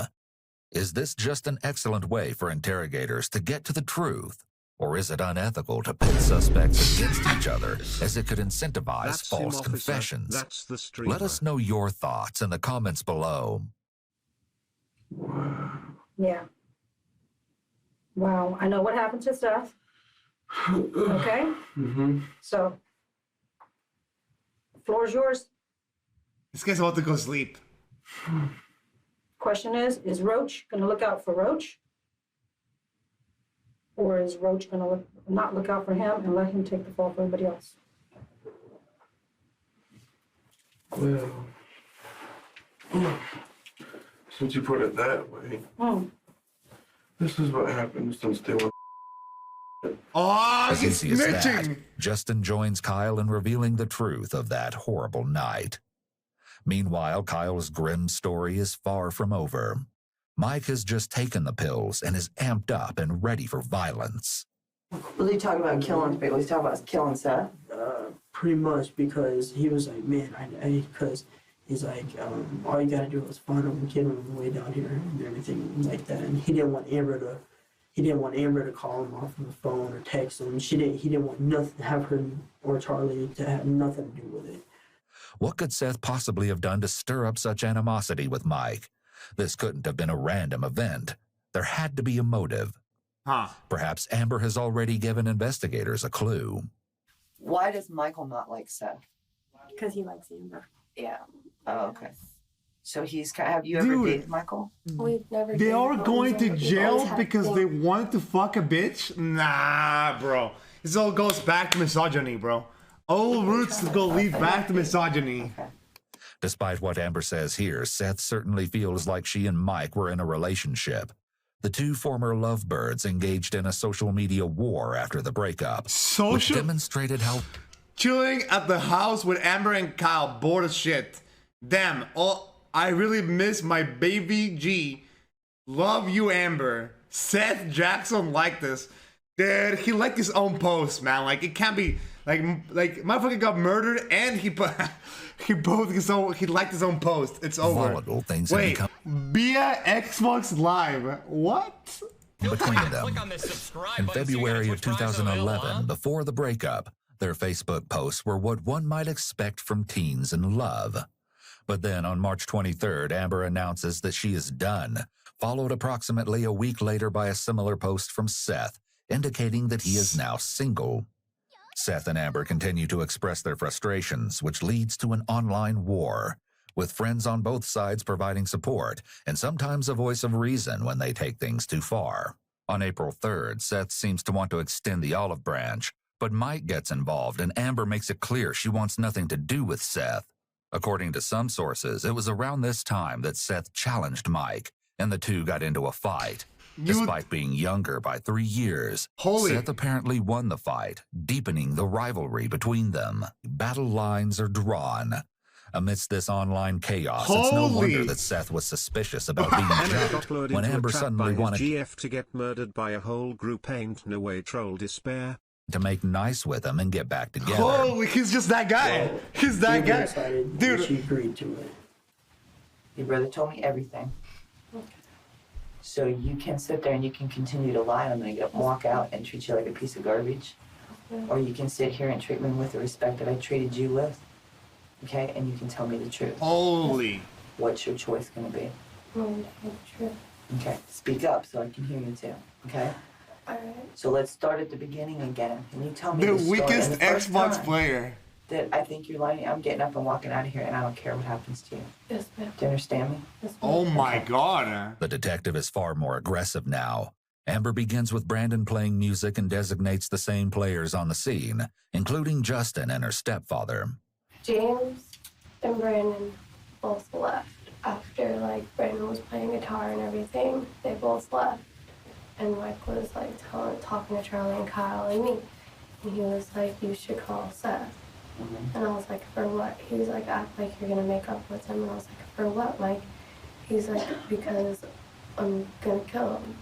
Is this just an excellent way for interrogators to get to the truth? Or is it unethical to pit suspects against each other, as it could incentivize That's him, false officer. confessions? That's the streamer. Let us know your thoughts in the comments below. Yeah. Wow, I know what happened to Seth. Okay? Mm-hmm. So, floor is yours. This guy's about to go sleep. Question is Roach gonna look out for Roach? Or is Roach gonna not look out for him and let him take the fall for everybody else? Well, since you put it that way, this is what happened since they were. Oh, As he's easy as that, snitching. Justin joins Kyle in revealing the truth of that horrible night. Meanwhile, Kyle's grim story is far from over. Mike has just taken the pills and is amped up and ready for violence. Was he talking about killing? Was he talking about killing Seth? Pretty much, because he was like, man, because he's like, all you gotta do is find him and get him on the way down here and everything like that. And he didn't want Amber to call him off of the phone or text him. He didn't want nothing to have her or Charlie to have nothing to do with it. What could Seth possibly have done to stir up such animosity with Mike? This couldn't have been a random event. There had to be a motive. Perhaps Amber has already given investigators a clue. Why does Michael not like Seth? Because he likes Amber. Yeah. Oh, okay. So have you ever Dude. dated Michael? We've never. They dated, are but going we've to always jail had because things. they wanted to fuck a bitch? Nah, bro. This all goes back to misogyny, bro. All roots go lead back to misogyny. Despite what Amber says here, Seth certainly feels like she and Mike were in a relationship. The two former lovebirds engaged in a social media war after the breakup, which demonstrated how chilling at the house with Amber and Kyle, bored as shit. Damn, I really miss my baby G. Love you, Amber. Seth Jackson liked this. Dude, he liked his own post, man. Like, it can't be, like motherfucker got murdered and he liked his own post. It's over. volatile things Wait, have via Xbox Live. What? become between them. Click on this subscribe In button so you can February get of Twitch Prime available, 2011, before the breakup, their Facebook posts were what one might expect from teens in love. But then on March 23rd, Amber announces that she is done, followed approximately a week later by a similar post from Seth, indicating that he is now single. Seth and Amber continue to express their frustrations, which leads to an online war, with friends on both sides providing support and sometimes a voice of reason when they take things too far. On April 3rd, Seth seems to want to extend the olive branch, but Mike gets involved and Amber makes it clear she wants nothing to do with Seth. According to some sources, it was around this time that Seth challenged Mike, and the two got into a fight. Despite being younger by 3 years, Seth apparently won the fight, deepening the rivalry between them. Battle lines are drawn. Amidst this online chaos, it's no wonder that Seth was suspicious about being jumped when Amber suddenly wanted GF to get murdered by a whole group. Ain't no way troll despair. to make nice with him and get back together. Holy, he's just that guy. He's that guy. Dude. She agreed to it. Your brother told me everything. So you can sit there and you can continue to lie on me, walk out and treat you like a piece of garbage. Or you can sit here and treat me with the respect that I treated you with. Okay? And you can tell me the truth. Holy. What's your choice gonna be? Okay, speak up so I can hear you too. Okay? Alright. So let's start at the beginning again. Can you tell me The story? weakest And the first Xbox time, player. that I think you're lying. I'm getting up and walking out of here, and I don't care what happens to you. Yes, ma'am. Do you understand me? Yes, ma'am. Oh my God. The detective is far more aggressive now. Amber begins with Brandon playing music and designates the same players on the scene, including Justin and her stepfather. James and Brandon both left after like Brandon was playing guitar and everything. They both left, and Mike was like talking to Charlie and Kyle and me, and he was like, "You should call Seth." And I was like, "For what?" He was like, "Act like you're gonna make up with him." And I was like, "For what, Mike?" He's like, "Because I'm gonna kill him."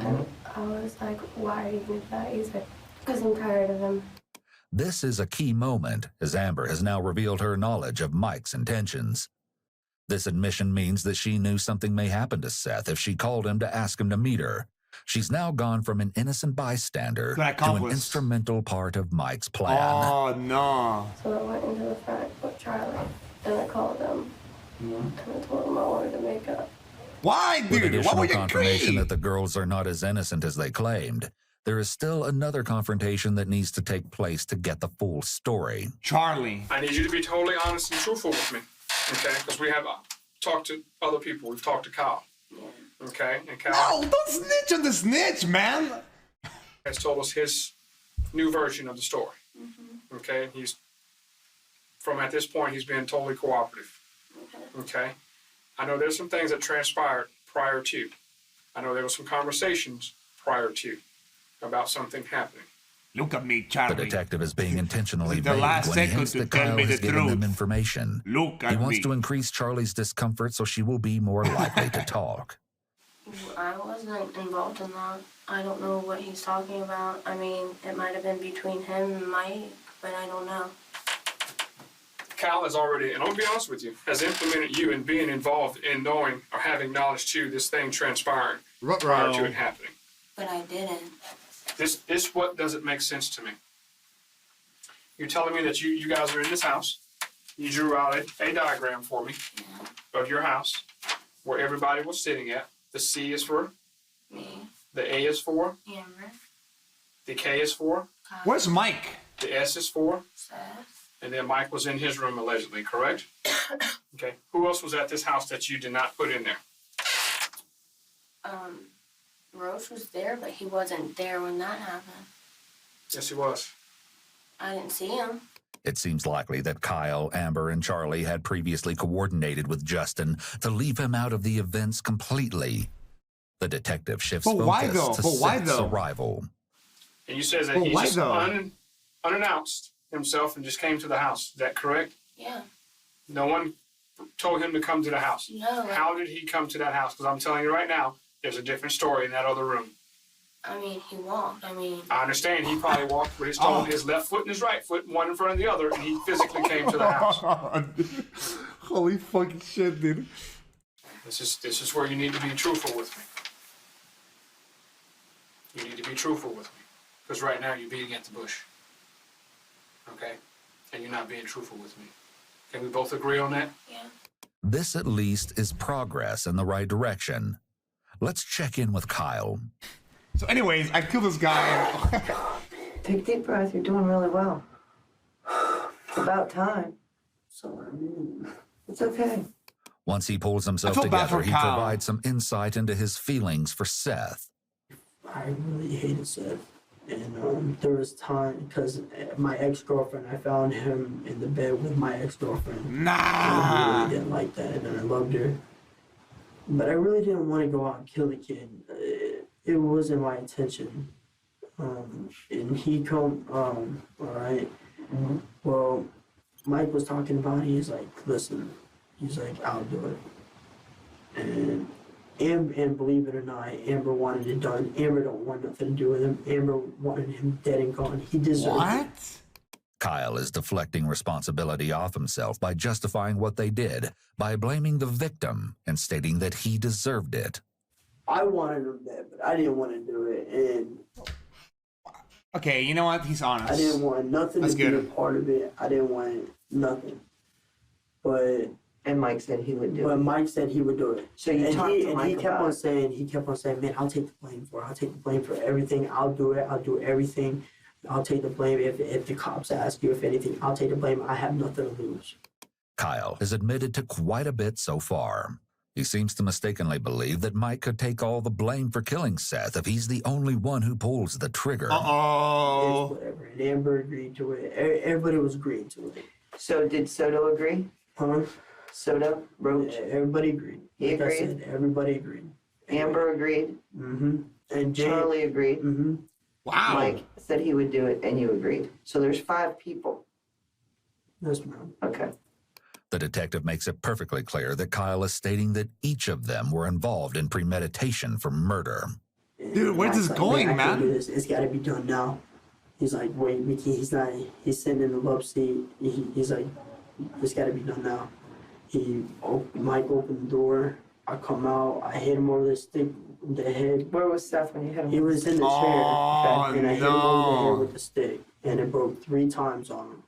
And I was like, "Why are you gonna do that?" He's like, "Because I'm tired of him." This is a key moment, as Amber has now revealed her knowledge of Mike's intentions. This admission means that she knew something may happen to Seth if she called him to ask him to meet her. She's now gone from an innocent bystander to an instrumental part of Mike's plan. Oh, no. So I went into the front with Charlie, and I called him, and I told him I wanted to make up. Why, With dude? Why additional would you confirmation agree? that the girls are not as innocent as they claimed, there is still another confrontation that needs to take place to get the full story. Charlie. I need you to be totally honest and truthful with me, okay? Because we have talked to other people. We've talked to Kyle, okay? And Kyle No, don't snitch on the snitch, man. has told us his new version of the story, okay? He's, at this point, he's been totally cooperative, okay? I know there's some things that transpired prior to. I know there were some conversations prior to about something happening. Look at me, Charlie. The detective is being intentionally The vague last when he second hints to that tell Kyle me has the given them truth. information. Look at He wants me. to increase Charlie's discomfort so she will be more likely to talk. I wasn't involved in that. I don't know what he's talking about. I mean, it might have been between him and Mike, but I don't know. Cal has already, and I'll be honest with you, has implemented you in being involved in knowing or having knowledge to this thing transpiring prior to it happening. But I didn't. This what doesn't make sense to me. You're telling me that you guys are in this house. You drew out a diagram for me of your house where everybody was sitting at. The C is for Me, the A is for, Amber, the K is for, Kyle, Where's Mike? the S is for, Seth, and then Mike was in his room allegedly, correct? Okay. Who else was at this house that you did not put in there? Roche was there, but he wasn't there when that happened. Yes, he was. I didn't see him. It seems likely that Kyle, Amber, and Charlie had previously coordinated with Justin to leave him out of the events completely. The detective shifts But why focus though? to But why Seth's though? arrival. And you said that Well, he why just though? unannounced himself and just came to the house. Is that correct? Yeah. No one told him to come to the house. No. How did he come to that house? Because I'm telling you right now, there's a different story in that other room. I mean, he walked. I mean, I understand he probably walked with his left foot and his right foot, one in front of the other, and he physically came to the house. Holy fucking shit, dude. This is where you need to be truthful with me. You need to be truthful with me. Because right now you're beating at the bush. Okay? And you're not being truthful with me. Can we both agree on that? yeah. This, at least, is progress in the right direction. Let's check in with Kyle. So anyways, I killed this guy. Take a deep breath. You're doing really well. It's about time. Sorry. It's okay. Once he pulls himself I feel bad together, for he Kyle. provides some insight into his feelings for Seth. I really hated Seth. And there was time, because my ex-girlfriend, I found him in the bed with my ex-girlfriend. And I Nah. really didn't like that, and I loved her. But I really didn't want to go out and kill the kid. It wasn't my intention. And he come, all right. Well, Mike was talking about it. He's like, listen, he's like, I'll do it. And believe it or not, Amber wanted it done. Amber don't want nothing to do with him. Amber wanted him dead and gone. He deserved it. What? Kyle is deflecting responsibility off himself by justifying what they did, by blaming the victim and stating that he deserved it. I wanted him dead, but I didn't want to do it. And Okay, you know what? He's honest. I didn't want nothing That's to be a good. part of it. I didn't want nothing. But Mike said he would do it. Mike said he would do it. So you and talked he to Mike kept about on it. saying, man, I'll take the blame for it. I'll take the blame for everything. I'll do it. I'll do everything. I'll take the blame. If the cops ask you if anything, I'll take the blame. I have nothing to lose. Kyle has admitted to quite a bit so far. He seems to mistakenly believe that Mike could take all the blame for killing Seth if he's the only one who pulls the trigger. Uh-oh. It's whatever. And Amber agreed to it. Everybody was agreeing to it. So did Soto agree? Huh? Soto? Roach? Everybody agreed. He Like I agreed? said, everybody agreed. Amber agreed? Mm-hmm. And Jay, Charlie agreed? mm-hmm. Wow. Mike said he would do it, and you agreed. So there's 5 people. Yes, ma'am. Okay. The detective makes it perfectly clear that Kyle is stating that each of them were involved in premeditation for murder. Dude, where's this going, I can't man? do this. It's got to be done now. He's like, wait, Mickey, he's sitting in the love seat. He's like, it's got to be done now. Mike opened the door. I come out. I hit him over the stick, the head. Where was Seth when you hit him? He was in the Oh, chair. And I hit him over the no. head with the stick. And it broke 3 times on him.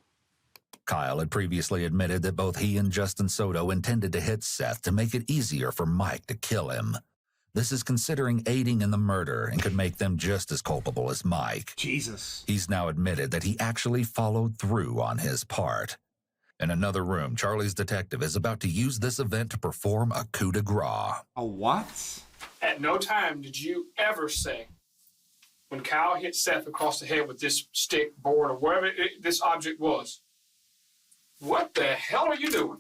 Kyle had previously admitted that both he and Justin Soto intended to hit Seth to make it easier for Mike to kill him. This is considering aiding in the murder and could make them just as culpable as Mike. Jesus. He's now admitted that he actually followed through on his part. In another room, Charlie's detective is about to use this event to perform a coup de grace. A what? At no time did you ever say, when Kyle hit Seth across the head with this stick, board, or whatever this object was, what the hell are you doing?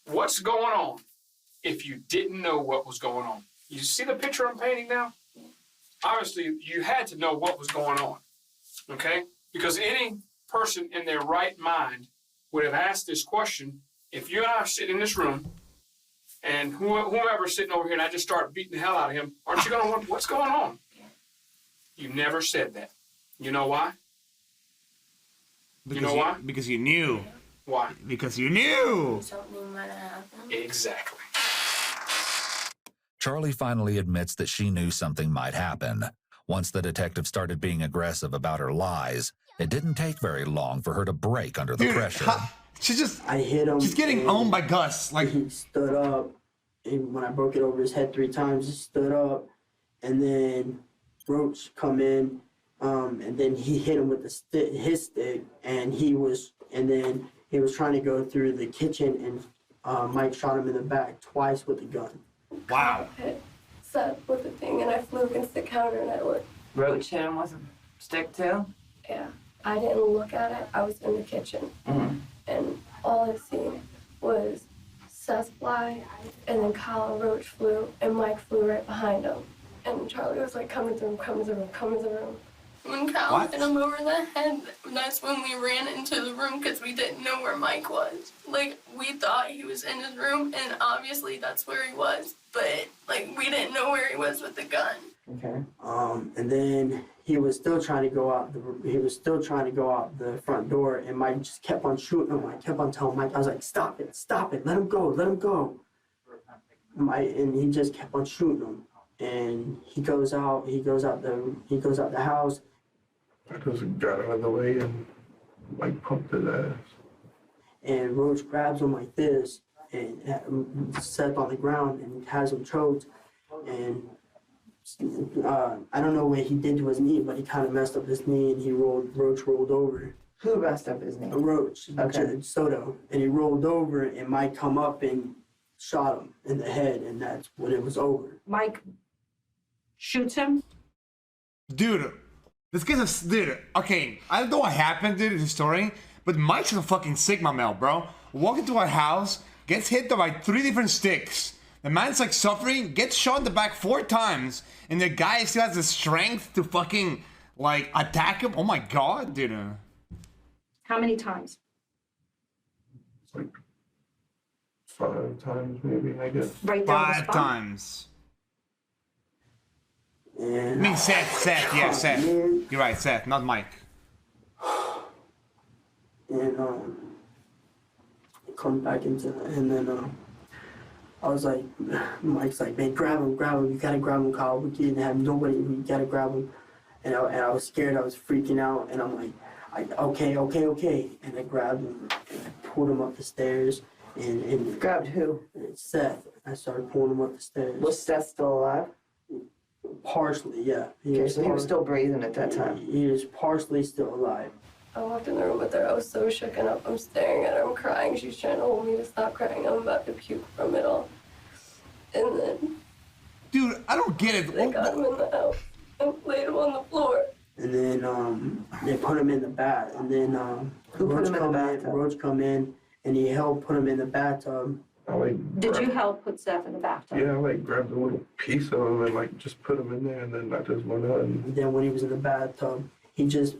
What's going on? If you didn't know what was going on. You see the picture I'm painting now? Obviously, you had to know what was going on, okay? Because any person in their right mind would have asked this question. If you and I are sitting in this room, and whoever's sitting over here, and I just start beating the hell out of him, aren't you going to wonder what's going on? You never said that. You know why? Because you know why? Because you knew. Why? Because you knew. Something might have happened. Exactly. Charlie finally admits that she knew something might happen. Once the detective started being aggressive about her lies, it didn't take very long for her to break under the Dude, pressure. I hit him. She's getting owned by Gus. Like, he stood up, and when I broke it over his head 3 times, he stood up, and then Roach come in, and then he hit him with his stick, and then he was trying to go through the kitchen, and Mike shot him in the back twice with a gun. Wow. I hit Seth with the thing, and I flew against the counter, and I looked. Roach hit him with a stick too? Yeah, I didn't look at it. I was in the kitchen, and all I seen was Seth fly, and then Kyle and Roach flew, and Mike flew right behind him. And Charlie was like, come to the room, come to the room, come to the room. When Kyle hit him over the head, that's when we ran into the room because we didn't know where Mike was. Like, we thought he was in his room, and obviously that's where he was. But, like, we didn't know where he was with the gun. Okay. And then he was still trying to go out the front door, and Mike just kept on shooting him. I kept on telling Mike, I was like, stop it, let him go. And he just kept on shooting him. And he goes out the house. I just got out of the way and like pumped his ass. And Roach grabs him like this and Seth on the ground and has him choked. And I don't know what he did to his knee, but he kind of messed up his knee, and Roach rolled over. Who messed up his knee? Roach, Okay. Soto. And he rolled over, and Mike come up and shot him in the head, and that's when it was over. Mike shoots him. Dude, this guy's dude, okay, I don't know what happened, dude, his story, but Mike's a fucking Sigma male, bro. Walk into our house, gets hit by 3 different sticks. The man's like suffering, gets shot in the back 4 times, and the guy still has the strength to fucking, like, attack him. Oh my god, dude. How many times? It's like 5 times maybe, I guess. Right there on the 5 spot? times. And I mean, Seth, yeah, Seth. You're right, Seth, not Mike. And come back into, and then I was like, Mike's like, man, grab him, you gotta grab him, Kyle. We can't have nobody, we gotta grab him. And I was scared, I was freaking out, and I'm like, okay. And I grabbed him, and I pulled him up the stairs, and Grabbed who? Seth. I started pulling him up the stairs. Was Seth still alive? Partially, yeah. Okay, so he was still breathing at that time. He was partially still alive. I walked in the room with her. I was so shooken up. I'm staring at her. I'm crying. She's trying to hold me to stop crying. I'm about to puke from it all. And then... Dude, I don't get it. They got him in the house and laid him on the floor. And then they put him in the bath. And then Who put him in the bathtub? Roach come in and he helped put him in the bathtub. Did you help put Seth in the bathtub? Yeah, I like grabbed a little piece of him and like just put him in there, and then I just went out and. And then when he was in the bathtub,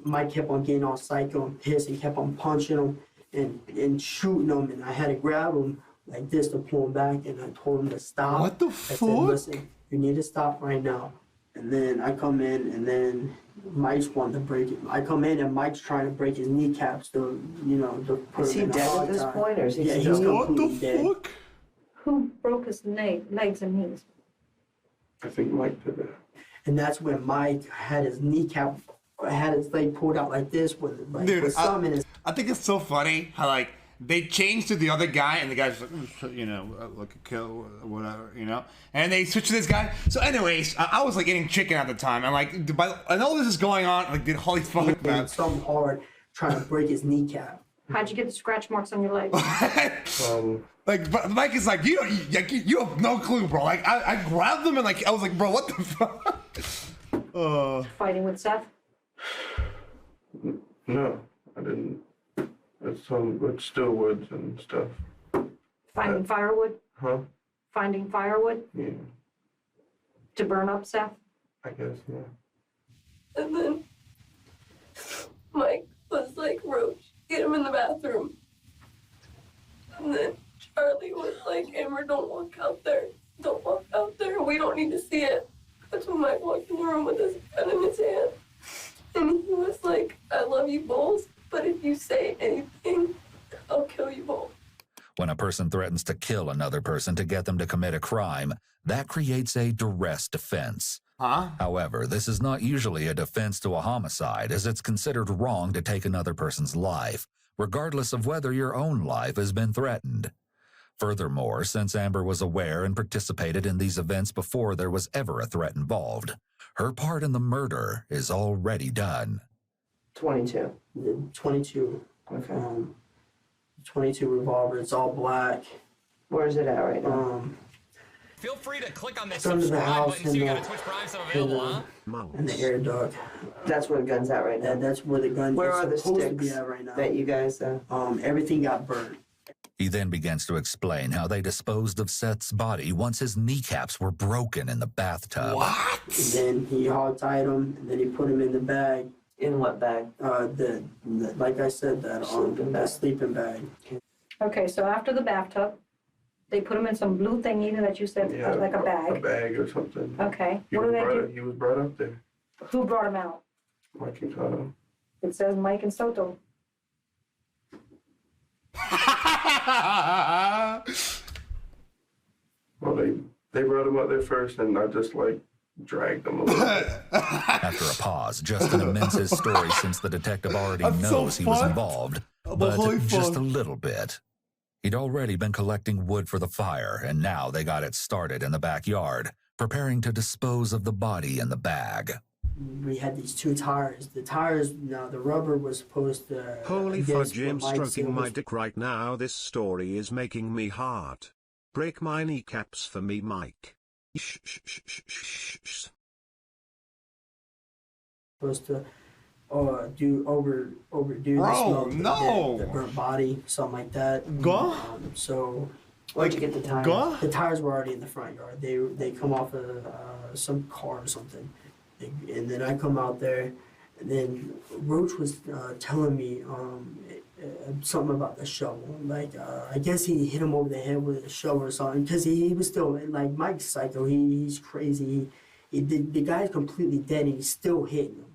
Mike kept on getting all psycho and pissed and kept on punching him and shooting him, and I had to grab him like this to pull him back, and I told him to stop. What the I fuck? said, listen, you need to stop right now. And then I come in, and then Mike's wanting to break it. I come in, and Mike's trying to break his kneecaps to put Is him he in a dead hog at this tie. point, or is he Yeah, still? he's What the completely dead. fuck? Who broke his legs and knees? I think Mike did that. And that's when Mike had his kneecap, had his leg pulled out like this with Dude, with some in his. I think it's so funny how like they changed to the other guy and the guy's like, like a kill, whatever, and they switched to this guy. So, anyways, I was like eating chicken at the time, and like, and all this is going on. Like, did holy fuck, He man. hit something hard trying to break his kneecap. How'd you get the scratch marks on your leg? Like, but Mike is like, you have no clue, bro. Like, I grabbed him and like, I was like, bro, what the fuck? Fighting with Seth? No, I didn't. It's with still woods and stuff. Finding firewood? Huh? Finding firewood Yeah, to burn up Seth? I guess, yeah. And then Mike was like, Roach, get him in the bathroom. And then Charlie was like, Amber, don't walk out there. Don't walk out there. We don't need to see it. That's when Mike walked in the room with his gun in his hand. And he was like, I love you both, but if you say anything, I'll kill you both. When a person threatens to kill another person to get them to commit a crime, that creates a duress defense. Huh? However, this is not usually a defense to a homicide, as it's considered wrong to take another person's life, regardless of whether your own life has been threatened. Furthermore, since Amber was aware and participated in these events before there was ever a threat involved, her part in the murder is already done. 22. The 22. Okay. 22 revolver. It's all black. Where's it at right now? Feel free to click on this Under the subscribe house button so you in got a the- Twitch Prime sub available, huh? In the air duct. That's where the gun's at right now. That's where the gun Where is are the supposed to sticks be at right now. that you guys? Everything got burnt. He then begins to explain how they disposed of Seth's body once his kneecaps were broken in the bathtub. What? And then he hog tied him, and then he put him in the bag. In what bag? The like I said, that sleeping bag. Okay, so after the bathtub, they put him in some blue thingy that you said, Yeah, like a A bag. bag or something. Okay, He what was, do they brought, do? he was brought up there. Who brought him out? Mike and Tom. It says Mike and Soto. Well, they brought him up there first, and I just like dragged him a little bit. After a pause, Justin amends his story since the detective already I'm so knows he was fucked. involved, But holy but just fuck. a little bit. He'd already been collecting wood for the fire, and now they got it started in the backyard, preparing to dispose of the body in the bag. We had these two tires. The tires, now the rubber was supposed to. Holy against fudge, I'm what Mike said stroking my was- dick right now. This story is making me hard. Break my kneecaps for me, Mike. Shh, shh, shh, shh, shh, shh. Supposed to overdo the Bro, smoke, no. the burnt body, something like that. Go. So Where'd you get the tires? Go. the tires were already in the front yard. They come off of some car or something, and then I come out there, and then Roach was telling me something about the shovel. Like I guess he hit him over the head with a shovel or something, because he was still like Mike's psycho. He's crazy. The guy's completely dead, and he's still hitting him.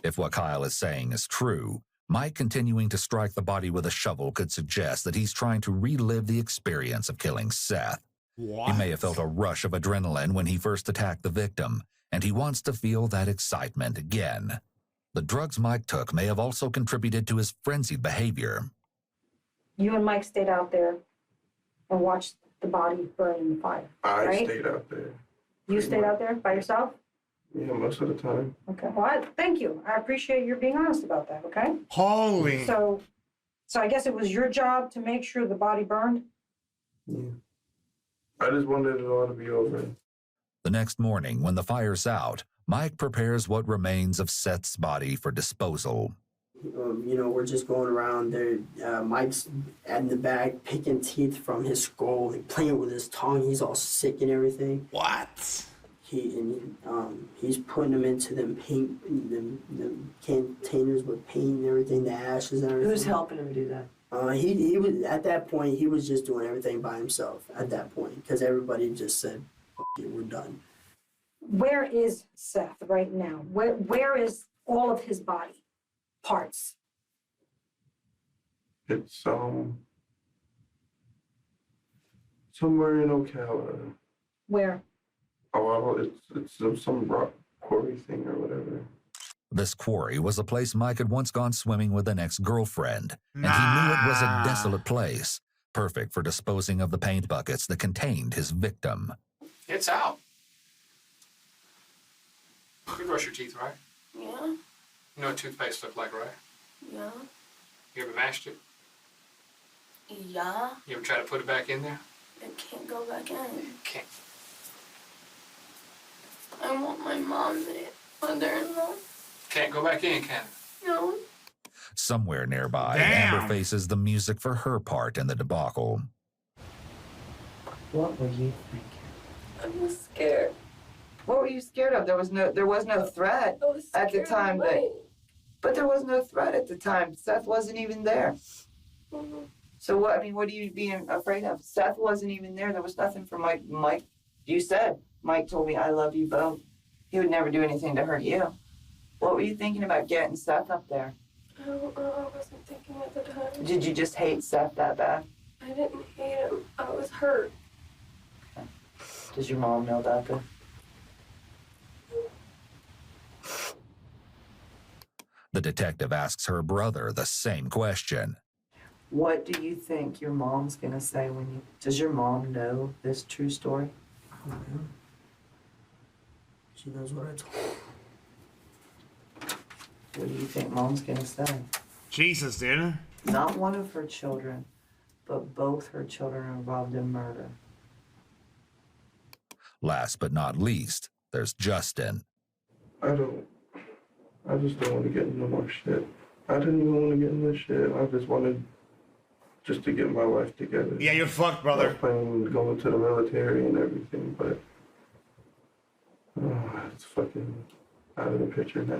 If what Kyle is saying is true, Mike continuing to strike the body with a shovel could suggest that he's trying to relive the experience of killing Seth. What? He may have felt a rush of adrenaline when he first attacked the victim, and he wants to feel that excitement again. The drugs Mike took may have also contributed to his frenzied behavior. You and Mike stayed out there and watched the body burn in the fire, I right? stayed out there. You stayed out there by yourself? Yeah, most of the time. Okay, well, thank you. I appreciate your being honest about that, okay? Holy. So I guess it was your job to make sure the body burned? Yeah. I just wanted it all to be over. The next morning, when the fire's out, Mike prepares what remains of Seth's body for disposal. We're just going around there. Mike's in the bag picking teeth from his skull, like playing with his tongue. He's all sick and everything. What? He's putting them into them paint, them containers with paint and everything, the ashes and everything. Who's helping him do that? He was at that point. He was just doing everything by himself at that point because everybody just said, "F it, we're done." Where is Seth right now? Where is all of his body parts? It's somewhere in Ocala. Where? Oh, it's some rock quarry thing or whatever. This quarry was a place Mike had once gone swimming with an ex-girlfriend, and he knew it was a desolate place, perfect for disposing of the paint buckets that contained his victim. It's out. You brush your teeth, right? Yeah. You know what toothpaste look like, right? Yeah. You ever mashed it? Yeah. You ever try to put it back in there? It can't go back in. Can't. I want my mom, mother-in-law. Can't go back in, can it? No. Somewhere nearby, Damn. Amber faces the music for her part in the debacle. What were you thinking? I was scared. What were you scared of? There was no threat I was at the scared time of but there was no threat at the time. Seth wasn't even there. Mhm. So what are you being afraid of? Seth wasn't even there. There was nothing for Mike. Mike, you said, Mike told me, I love you both. He would never do anything to hurt you. What were you thinking about getting Seth up there? I don't know. I wasn't thinking at the time. Did you just hate Seth that bad? I didn't hate him. I was hurt. Does your mom know about this? The detective asks her brother the same question. What do you think your mom's gonna say does your mom know this true story? She knows what I told her. What do you think mom's gonna say? Jesus, dude. Not one of her children, but both her children are involved in murder. Last but not least, there's Justin. I just don't want to get into more shit. I didn't even want to get in this shit. I just wanted to get my life together. Yeah, you're fucked, I brother. was planning on going to the military and everything, but it's fucking out of the picture now.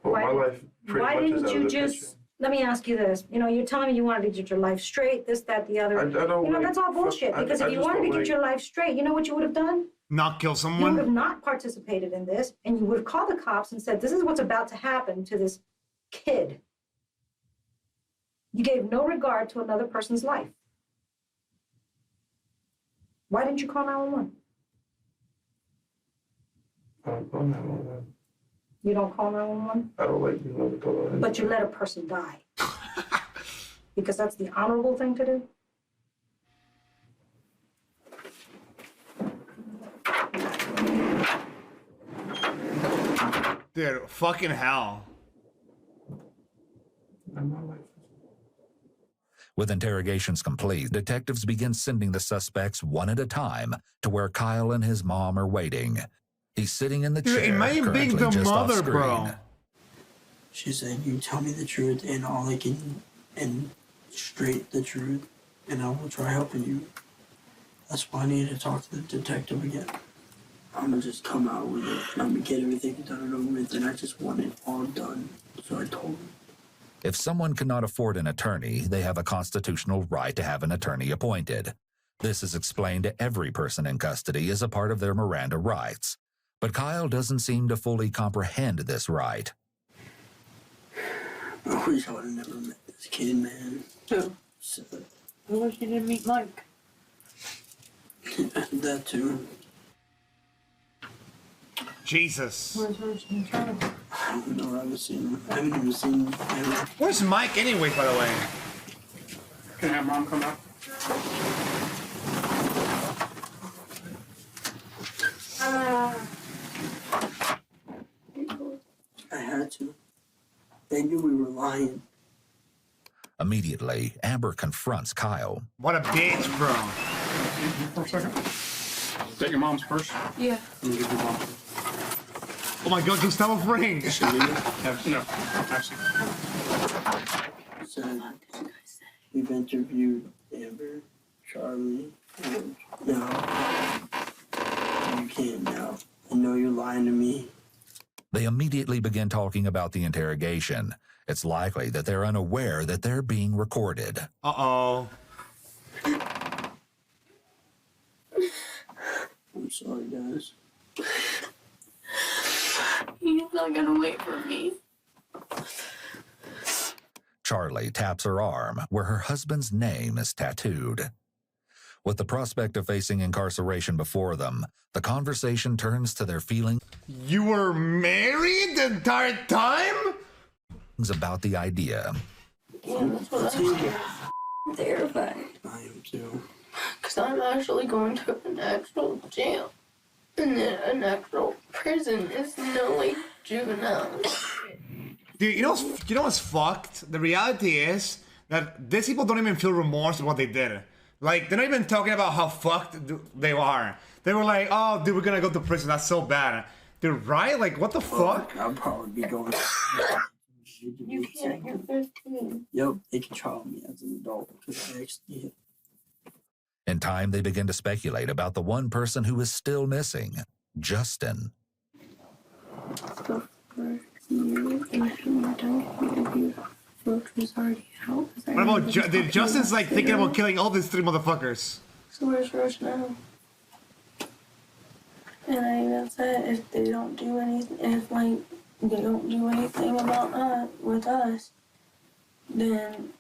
Well, Why- my life pretty Why much is didn't out you of the just, picture. let me ask you this, you're telling me you wanted to get your life straight, this, that, the other. I don't That's all bullshit, because if you wanted to get your life straight, you know what you would have done? Not kill You would someone? have not participated in this, and you would have called the cops and said, this is what's about to happen to this kid. You gave no regard to another person's life. Why didn't you call 911? I don't call 911. You don't call 911, I don't like being over the line. but you let a person die. Because that's the honorable thing to do. Dude, fucking hell. My life. With interrogations complete, detectives begin sending the suspects one at a time to where Kyle and his mom are waiting. He's sitting in the Dude, chair, imagine being currently the just off mother, screen. bro. She said, "You tell me the truth and all I can, and straight the truth, and I will try helping you." That's why I need to talk to the detective again. I'm gonna just come out with it. I'm gonna get everything done and over with, and I just want it all done. So I told him. If someone cannot afford an attorney, they have a constitutional right to have an attorney appointed. This is explained to every person in custody as a part of their Miranda rights. But Kyle doesn't seem to fully comprehend this right. I wish I would have never met this kid, man. Who? So, I wish you didn't meet Mike. that too. Jesus. Where's Redshell? I don't know. I haven't even seen him. Where's Mike anyway, by the way? Can I have mom come out? lying. Immediately, Amber confronts Kyle. What a bitch, bro. For a second. Is that your mom's purse? Yeah. Let me give your mom. Oh my god, Gustavo Fring. No, actually. So, we've interviewed Amber, Charlie, and now you can't now. I know you're lying to me. They immediately begin talking about the interrogation. It's likely that they're unaware that they're being recorded. Uh-oh. I'm sorry, guys. He's not gonna wait for me. Charlie taps her arm where her husband's name is tattooed. With the prospect of facing incarceration before them, the conversation turns to their feelings You were married the entire time? about the idea. Yeah, that's what I'm terrified. I am too. Because I'm actually going to an actual jail. And then an actual prison. It's no like juvenile. Dude, you know what's fucked? The reality is that these people don't even feel remorse for what they did. Like, they're not even talking about how fucked they are. They were like, oh, dude, we're gonna go to prison. That's so bad. Dude, right? Like, what the fuck? I'll probably be going. You can't, you're 15. Yep, they can trial me as an adult because I actually. In time, they begin to speculate about the one person who is still missing, Justin. So for you, and if you were done getting interviewed, Roach was already out. What about dude, Justin's like thinking about killing all these 3 motherfuckers. So where's Roach now? And I even said if they don't do anything, if like they don't do anything about us with us, then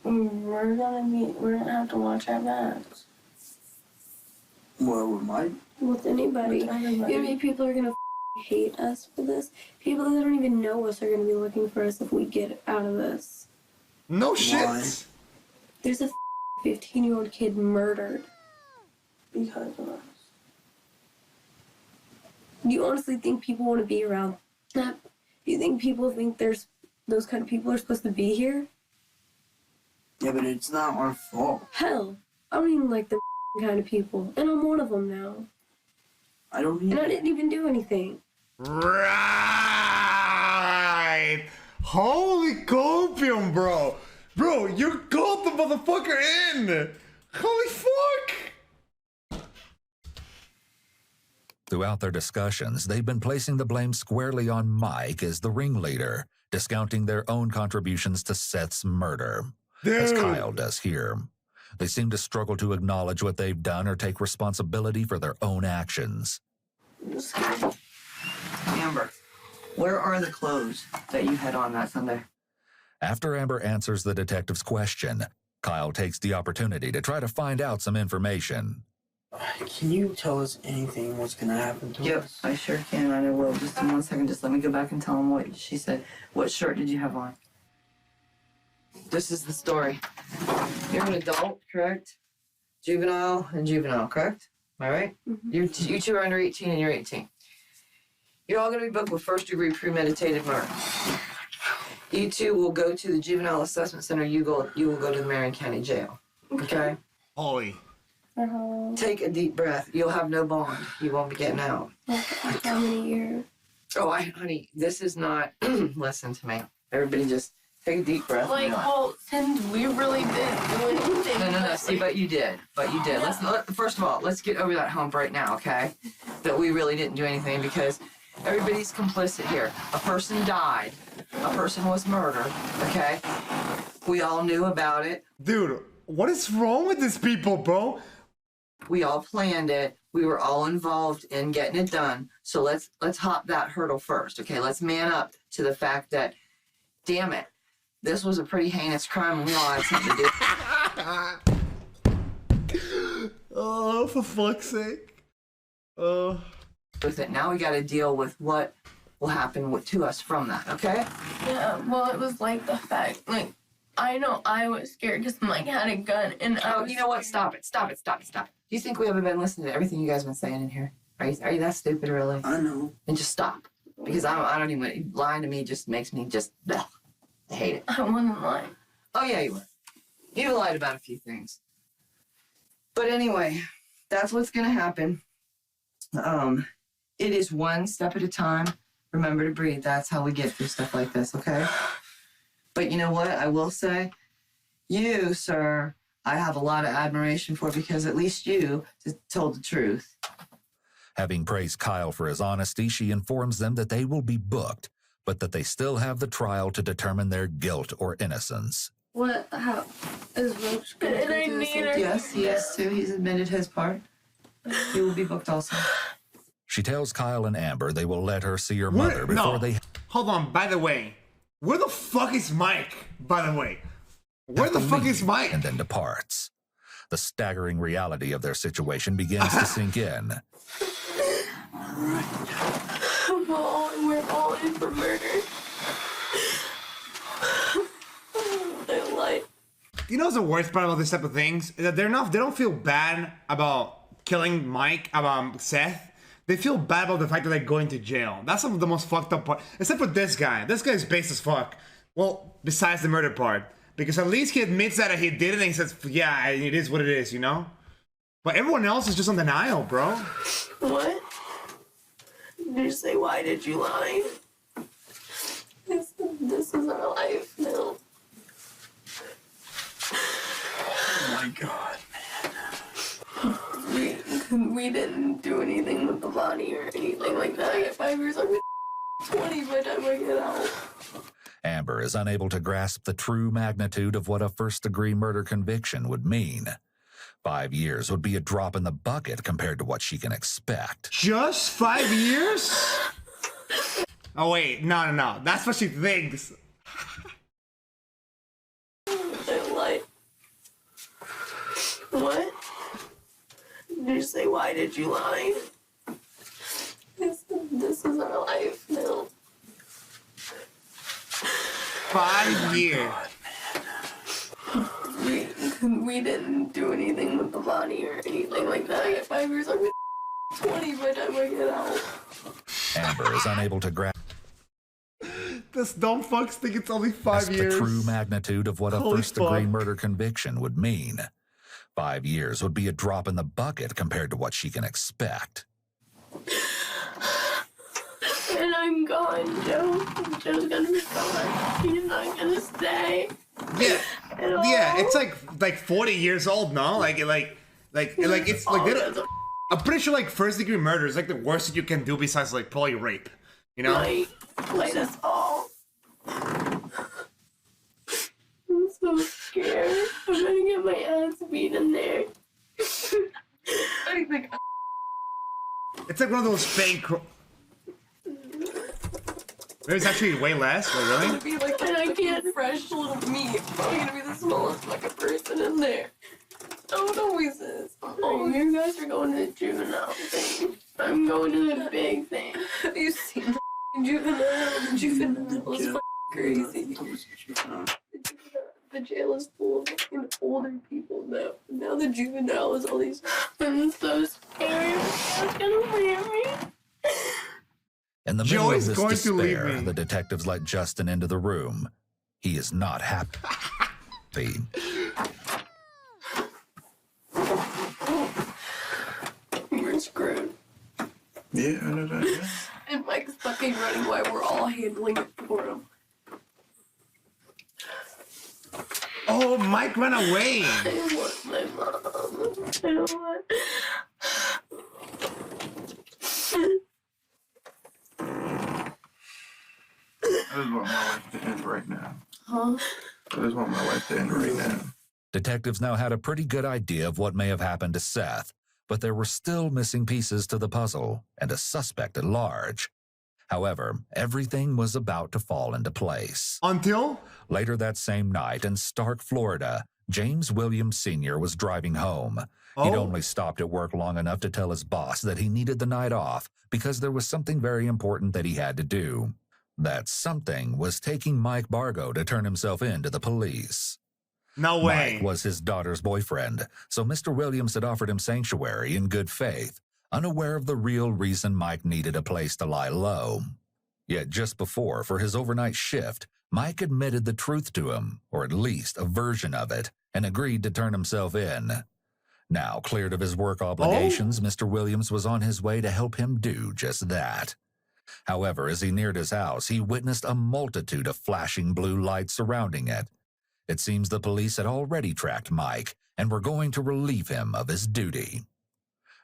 we're gonna have to watch our backs. Well, with my. With anybody. With everybody. You know how many people are gonna hate us for this? People that don't even know us are gonna be looking for us if we get out of this. No shit. Why? There's a 15-year-old kid murdered. Because of us. Do you honestly think people want to be around that? Do you think people think there's those kind of people are supposed to be here? Yeah, but it's not our fault. Hell, I don't even like the kind of people, and I'm one of them now. I don't And I even. didn't even do anything. Right. Holy copium, bro. Bro, you called the motherfucker in. Holy fuck. Throughout their discussions, they've been placing the blame squarely on Mike as the ringleader, discounting their own contributions to Seth's murder, as Dude. Kyle does here. They seem to struggle to acknowledge what they've done or take responsibility for their own actions. Amber, where are the clothes that you had on that Sunday? After Amber answers the detective's question, Kyle takes the opportunity to try to find out some information. Can you tell us anything? What's gonna happen to Yep, us? I sure can, and I will. Just in 1 second, just let me go back and tell him what she said. What shirt did you have on? This is the story. You're an adult, correct? Juvenile and juvenile, correct? Am I right? Mm-hmm. You two are under 18 and you're 18. You're all going to be booked with first-degree premeditated murder. You two will go to the juvenile assessment center. You will go to the Marion County Jail. Okay? Holy. Take a deep breath. You'll have no bond. You won't be getting out. How many years? Oh, honey, this is not. Listen to me. Everybody, just take a deep breath. Like, well, since we really didn't do anything. No. See, but you did. First of all, let's get over that hump right now, okay? That we really didn't do anything because everybody's complicit here. A person died. A person was murdered, okay? We all knew about it. Dude, what is wrong with these people, bro? We all planned it. We were all involved in getting it done. So let's hop that hurdle first, okay? Let's man up to the fact that, damn it, this was a pretty heinous crime and we all had something to do. Oh, for fuck's sake. With it. Now we got to deal with what will happen to us from that, okay? Yeah, well, it was like the fact, like, I know I was scared because Mike had a gun and You know what? Stop it. Do you think we haven't been listening to everything you guys have been saying in here? Are you that stupid, really? I know. And just stop. Because I don't even, lying to me just makes me just, ugh. hate it. I wasn't lying. Oh, yeah, you were. You lied about a few things. But anyway, that's what's going to happen. It is one step at a time. Remember to breathe. That's how we get through stuff like this, okay? But you know what? I will say, you, sir, I have a lot of admiration for because at least you told the truth. Having praised Kyle for his honesty, she informs them that they will be booked, but that they still have the trial to determine their guilt or innocence. What? How? Is Roach going to I do the need same her. thing? Yes, he is too. He's admitted his part. He will be booked also. She tells Kyle and Amber they will let her see her mother before they... Hold on, by the way. Where the fuck is Mike, by the way? Where the fuck is Mike? And then departs. The staggering reality of their situation begins to sink in. We're all in for murder. They lied. You know what's the worst part about this type of things? Is that they don't feel bad about killing Mike, about Seth. They feel bad about the fact that they're going to jail. That's some of the most fucked up part. Except for this guy. This guy's based as fuck. Well, besides the murder part. Because at least he admits that he did it and he says, yeah, it is what it is, you know? But everyone else is just on denial, bro. What? Did you say, why did you lie? This is our life now. Oh my God, We didn't do anything with the body or anything like that. I get 5 years, I'm 20 by the time I get out. Amber is unable to grasp the true magnitude of what a first-degree murder conviction would mean. 5 years would be a drop in the bucket compared to what she can expect. Just 5 years? Oh, wait. No. That's what she thinks. I lied. What? Did you say, why did you lie? This is our life now. 5 years. We didn't do anything with the body or anything like that. I get 5 years, I'm 20 by the time I get out. Amber is unable to grasp This dumb fucks think it's only 5 the years. true magnitude of what a Holy first-degree fuck. murder conviction would mean. 5 years would be a drop in the bucket compared to what she can expect. And I'm gone, Joe. Joe's gonna be gone. He's not gonna stay. Yeah, At all. yeah. It's like 40 years old, no? Like it's like they don't, I'm pretty sure like first-degree murder is like the worst that you can do besides like probably rape. You know? Light us all. I'm so scared. I'm gonna get my ass beat in there. I think It's like one of those fake. There's actually way less. Wait, really? be like, and I can't fresh little meat. I'm gonna be the smallest fucking person in there. Oh, it always is. Oh, you guys are going to the juvenile thing. I'm going to the big thing. Have you seen the juvenile? The juvenile is fucking crazy. The jail is full of fucking older people now. Now the juvenile is all these. I'm so scared. It's gonna leave me. In the middle of Joey's this going to leave despair, me. the detectives let Justin into the room. He is not happy. We're screwed. Yeah, I know that. Yeah. And Mike's fucking running while we're all handling it for him. Oh, Mike ran away. I want my mom. I don't want. I just want my life to end right now. Huh? I just want my life to end right now. Detectives now had a pretty good idea of what may have happened to Seth, but there were still missing pieces to the puzzle and a suspect at large. However, everything was about to fall into place. Until? Later that same night in Stark, Florida, James Williams Sr. was driving home. He'd only stopped at work long enough to tell his boss that he needed the night off because there was something very important that he had to do. That something was taking Mike Bargo to turn himself in to the police. No way. Mike was his daughter's boyfriend, so Mr. Williams had offered him sanctuary in good faith, unaware of the real reason Mike needed a place to lie low. Yet just before, for his overnight shift, Mike admitted the truth to him, or at least a version of it, and agreed to turn himself in. Now cleared of his work obligations, Mr. Williams was on his way to help him do just that. However, as he neared his house, he witnessed a multitude of flashing blue lights surrounding it. It seems the police had already tracked Mike and were going to relieve him of his duty.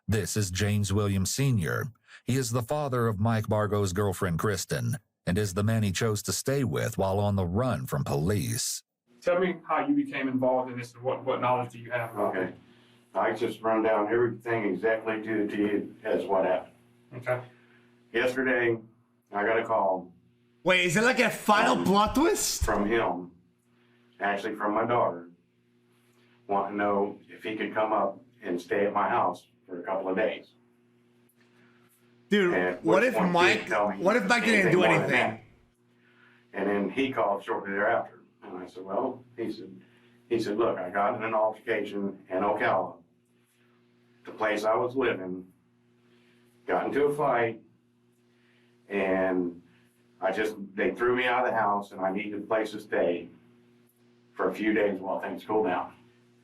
This is James Williams Sr. He is the father of Mike Bargo's girlfriend, Kristen, and is the man he chose to stay with while on the run from police. Tell me how you became involved in this and what knowledge do you have? Okay. I just run down everything exactly to you as what happened. Okay. Yesterday, I got a call. Wait, is it like a final plot twist? From him, actually from my daughter, wanting to know if he could come up and stay at my house for a couple of days. Dude, what if Mike didn't do anything? And then he called shortly thereafter. And I said, well, he said, look, I got in an altercation in Ocala, the place I was living, got into a fight, and they threw me out of the house, and I needed a place to stay for a few days while things cooled down.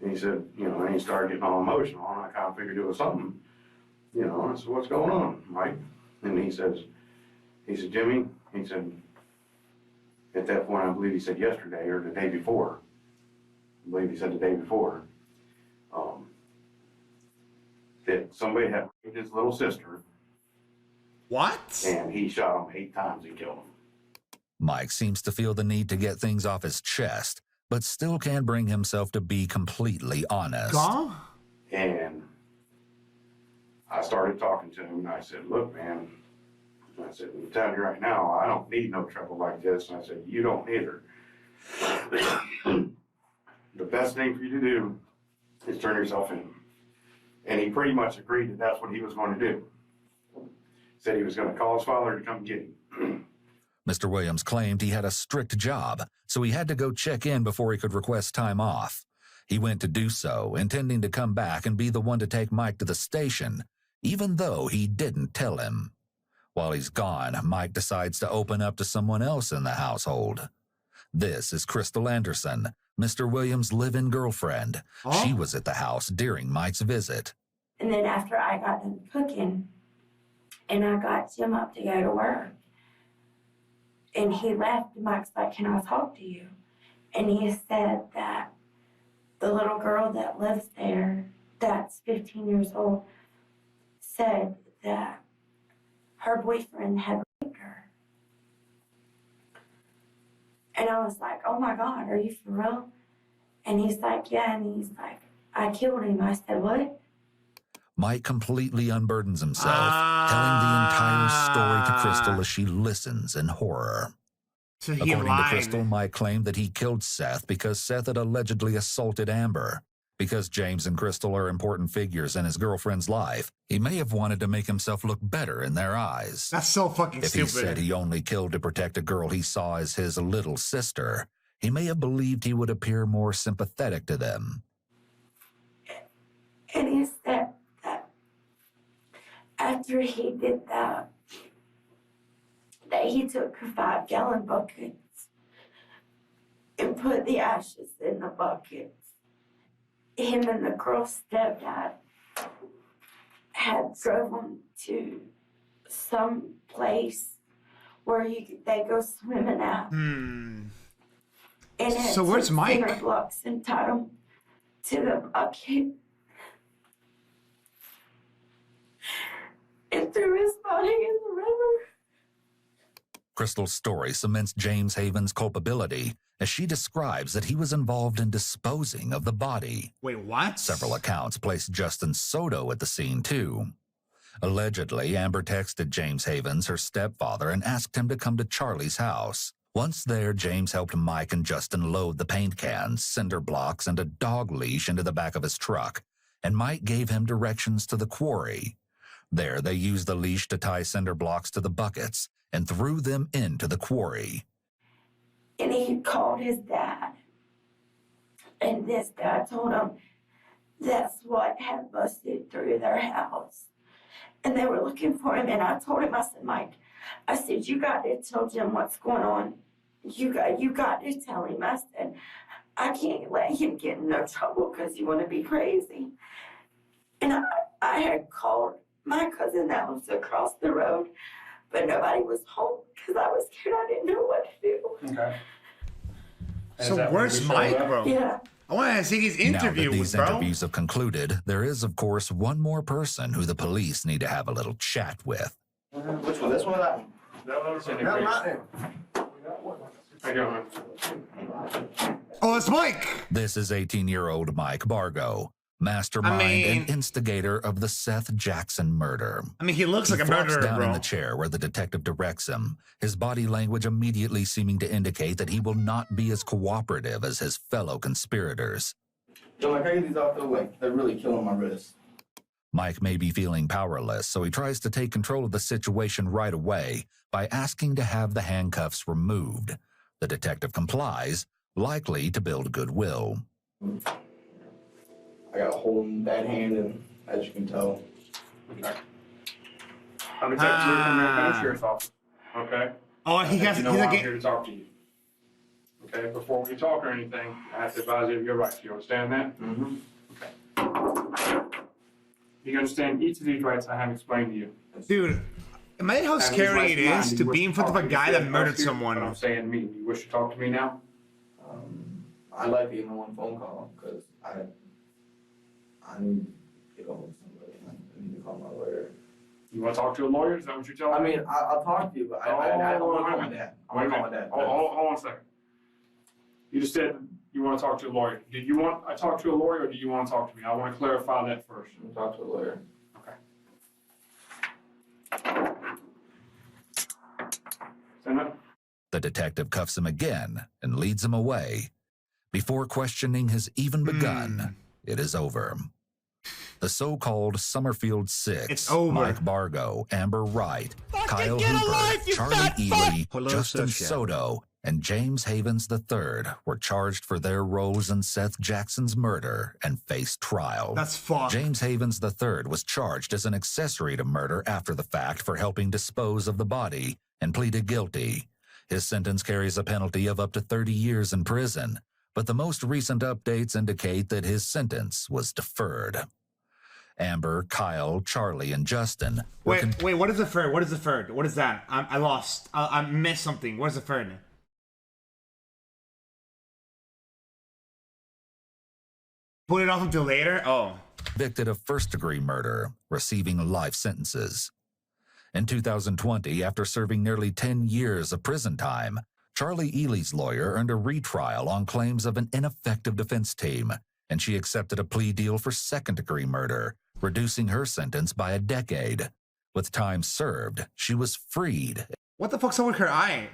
And he said, and he started getting all emotional, and I kind of figured it was something, I said, what's going on, Mike? And he said, Jimmy, he said, at that point, I believe he said yesterday or the day before, I believe he said the day before, that somebody had raped his little sister. What? And he shot him 8 times and killed him. Mike seems to feel the need to get things off his chest, but still can't bring himself to be completely honest. Huh? And I started talking to him, and I said, look, man, I said, I'm telling you right now, I don't need no trouble like this. And I said, you don't either. The best thing for you to do is turn yourself in. And he pretty much agreed that that's what he was going to do. Said he was going to call his father to come get him. Mr. Williams claimed he had a strict job, so he had to go check in before he could request time off. He went to do so, intending to come back and be the one to take Mike to the station, even though he didn't tell him. While he's gone, Mike decides to open up to someone else in the household. This is Crystal Anderson, Mr. Williams' live-in girlfriend. Oh. She was at the house during Mike's visit. And then after I got done cooking, and I got Jim up to go to work, and he left, Mike's like, can I talk to you? And he said that the little girl that lives there, that's 15 years old, said that her boyfriend had raped her. And I was like, oh my God, are you for real? And he's like, yeah, and he's like, I killed him. I said, what? Mike completely unburdens himself, telling the entire story to Crystal as she listens in horror. So he According lied. to Crystal, Mike claimed that he killed Seth because Seth had allegedly assaulted Amber. Because James and Crystal are important figures in his girlfriend's life, he may have wanted to make himself look better in their eyes. That's so fucking If stupid. he said he only killed to protect a girl he saw as his little sister, he may have believed he would appear more sympathetic to them. And he said that after he did that he took 5-gallon buckets and put the ashes in the buckets. Him and the girl's stepdad had drove them to some place where they go swimming at. And it So where's took Mike? cinder blocks and tied them to the bucket and threw his body in the river. Crystal's story cements James Haven's culpability as she describes that he was involved in disposing of the body. Wait, what? Several accounts place Justin Soto at the scene, too. Allegedly, Amber texted James Havens, her stepfather, and asked him to come to Charlie's house. Once there, James helped Mike and Justin load the paint cans, cinder blocks, and a dog leash into the back of his truck, and Mike gave him directions to the quarry. There, they used the leash to tie cinder blocks to the buckets and threw them into the quarry. And he called his dad. And this dad told him that's what had busted through their house. And they were looking for him. And I told him, I said, Mike, I said, you got to tell Jim what's going on. you got to tell him. I said, I can't let him get in no trouble because you want to be crazy. And I had called my cousin that was across the road, but nobody was home because I was scared. I didn't know what to do. Okay. So where's Mike, bro? Yeah. I want to see his Now interview that with these bro. interviews have concluded, there is, of course, one more person who the police need to have a little chat with. Which one? This one or that one? That one's in No, there. not there. I got one. Oh, it's Mike. This is 18-year-old Mike Bargo, mastermind and instigator of the Seth Jackson murder. I mean, he looks He like a flops murderer, down in bro. the chair where the detective directs him, his body language immediately seeming to indicate that he will not be as cooperative as his fellow conspirators. Yo, like, I get these off the way. They're really killing my wrist. Mike may be feeling powerless, so he tries to take control of the situation right away by asking to have the handcuffs removed. The detective complies, likely to build goodwill. I got a hole in that hand, and as you can tell. Okay. I'm the detective from the County Sheriff's Office. Okay? Oh, he has. You know He's why like. I'm here to talk to you. Okay? Before we talk or anything, I have to advise you of your rights. You understand that? Mm-hmm. You understand each of these rights I have explained to you. Dude, imagine how scary it is to be in front of a guy that murdered someone. I'm saying to me, do you wish to talk to me now? I'd like to give him one phone call, because I need to get over somebody. I need to call my lawyer. You want to talk to a lawyer? Is that what you're telling me? I mean, I'll talk to you, but I don't want to call my dad. I want to call my dad. Hold on a second. You just said you want to talk to a lawyer. Did you want I talk to a lawyer, or do you want to talk to me? I want to clarify that first. I'm talk to a lawyer. Okay. Stand up. The detective cuffs him again and leads him away. Before questioning has even begun, it is over. The so-called Summerfield Six, It's over. Mike Bargo, Amber Wright, Kyle get a Hooper, life, you Charlie fat Ely, Hello, Justin Sir Shep. Soto, and James Havens III were charged for their roles in Seth Jackson's murder and faced trial. That's fucked. James Havens III was charged as an accessory to murder after the fact for helping dispose of the body and pleaded guilty. His sentence carries a penalty of up to 30 years in prison, but the most recent updates indicate that his sentence was deferred. Amber, Kyle, Charlie, and Justin were Wait, what is the third? What is the third? What is that? I lost. I missed something. What is the third? Put it off until later? Oh. convicted of first-degree murder, receiving life sentences. In 2020, after serving nearly 10 years of prison time, Charlie Ely's lawyer earned a retrial on claims of an ineffective defense team, and she accepted a plea deal for second-degree murder, reducing her sentence by a decade. With time served, she was freed. What the fuck's up with her eye?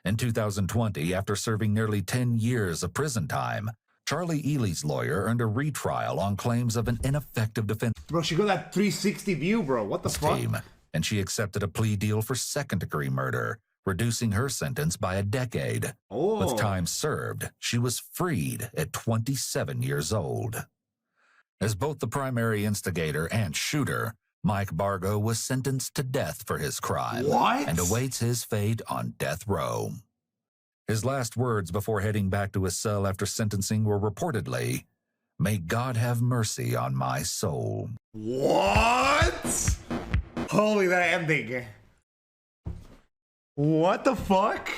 In 2020, after serving nearly 10 years of prison time, Charlie Ely's lawyer earned a retrial on claims of an ineffective defense Bro, she got that 360 view, bro. What the fuck? team, and she accepted a plea deal for second-degree murder, reducing her sentence by a decade. Oh. With time served, she was freed at 27 years old. As both the primary instigator and shooter, Mike Bargo was sentenced to death for his crime and awaits his fate on death row. His last words before heading back to his cell after sentencing were reportedly, "May God have mercy on my soul." What? Holy, that ending. What the fuck?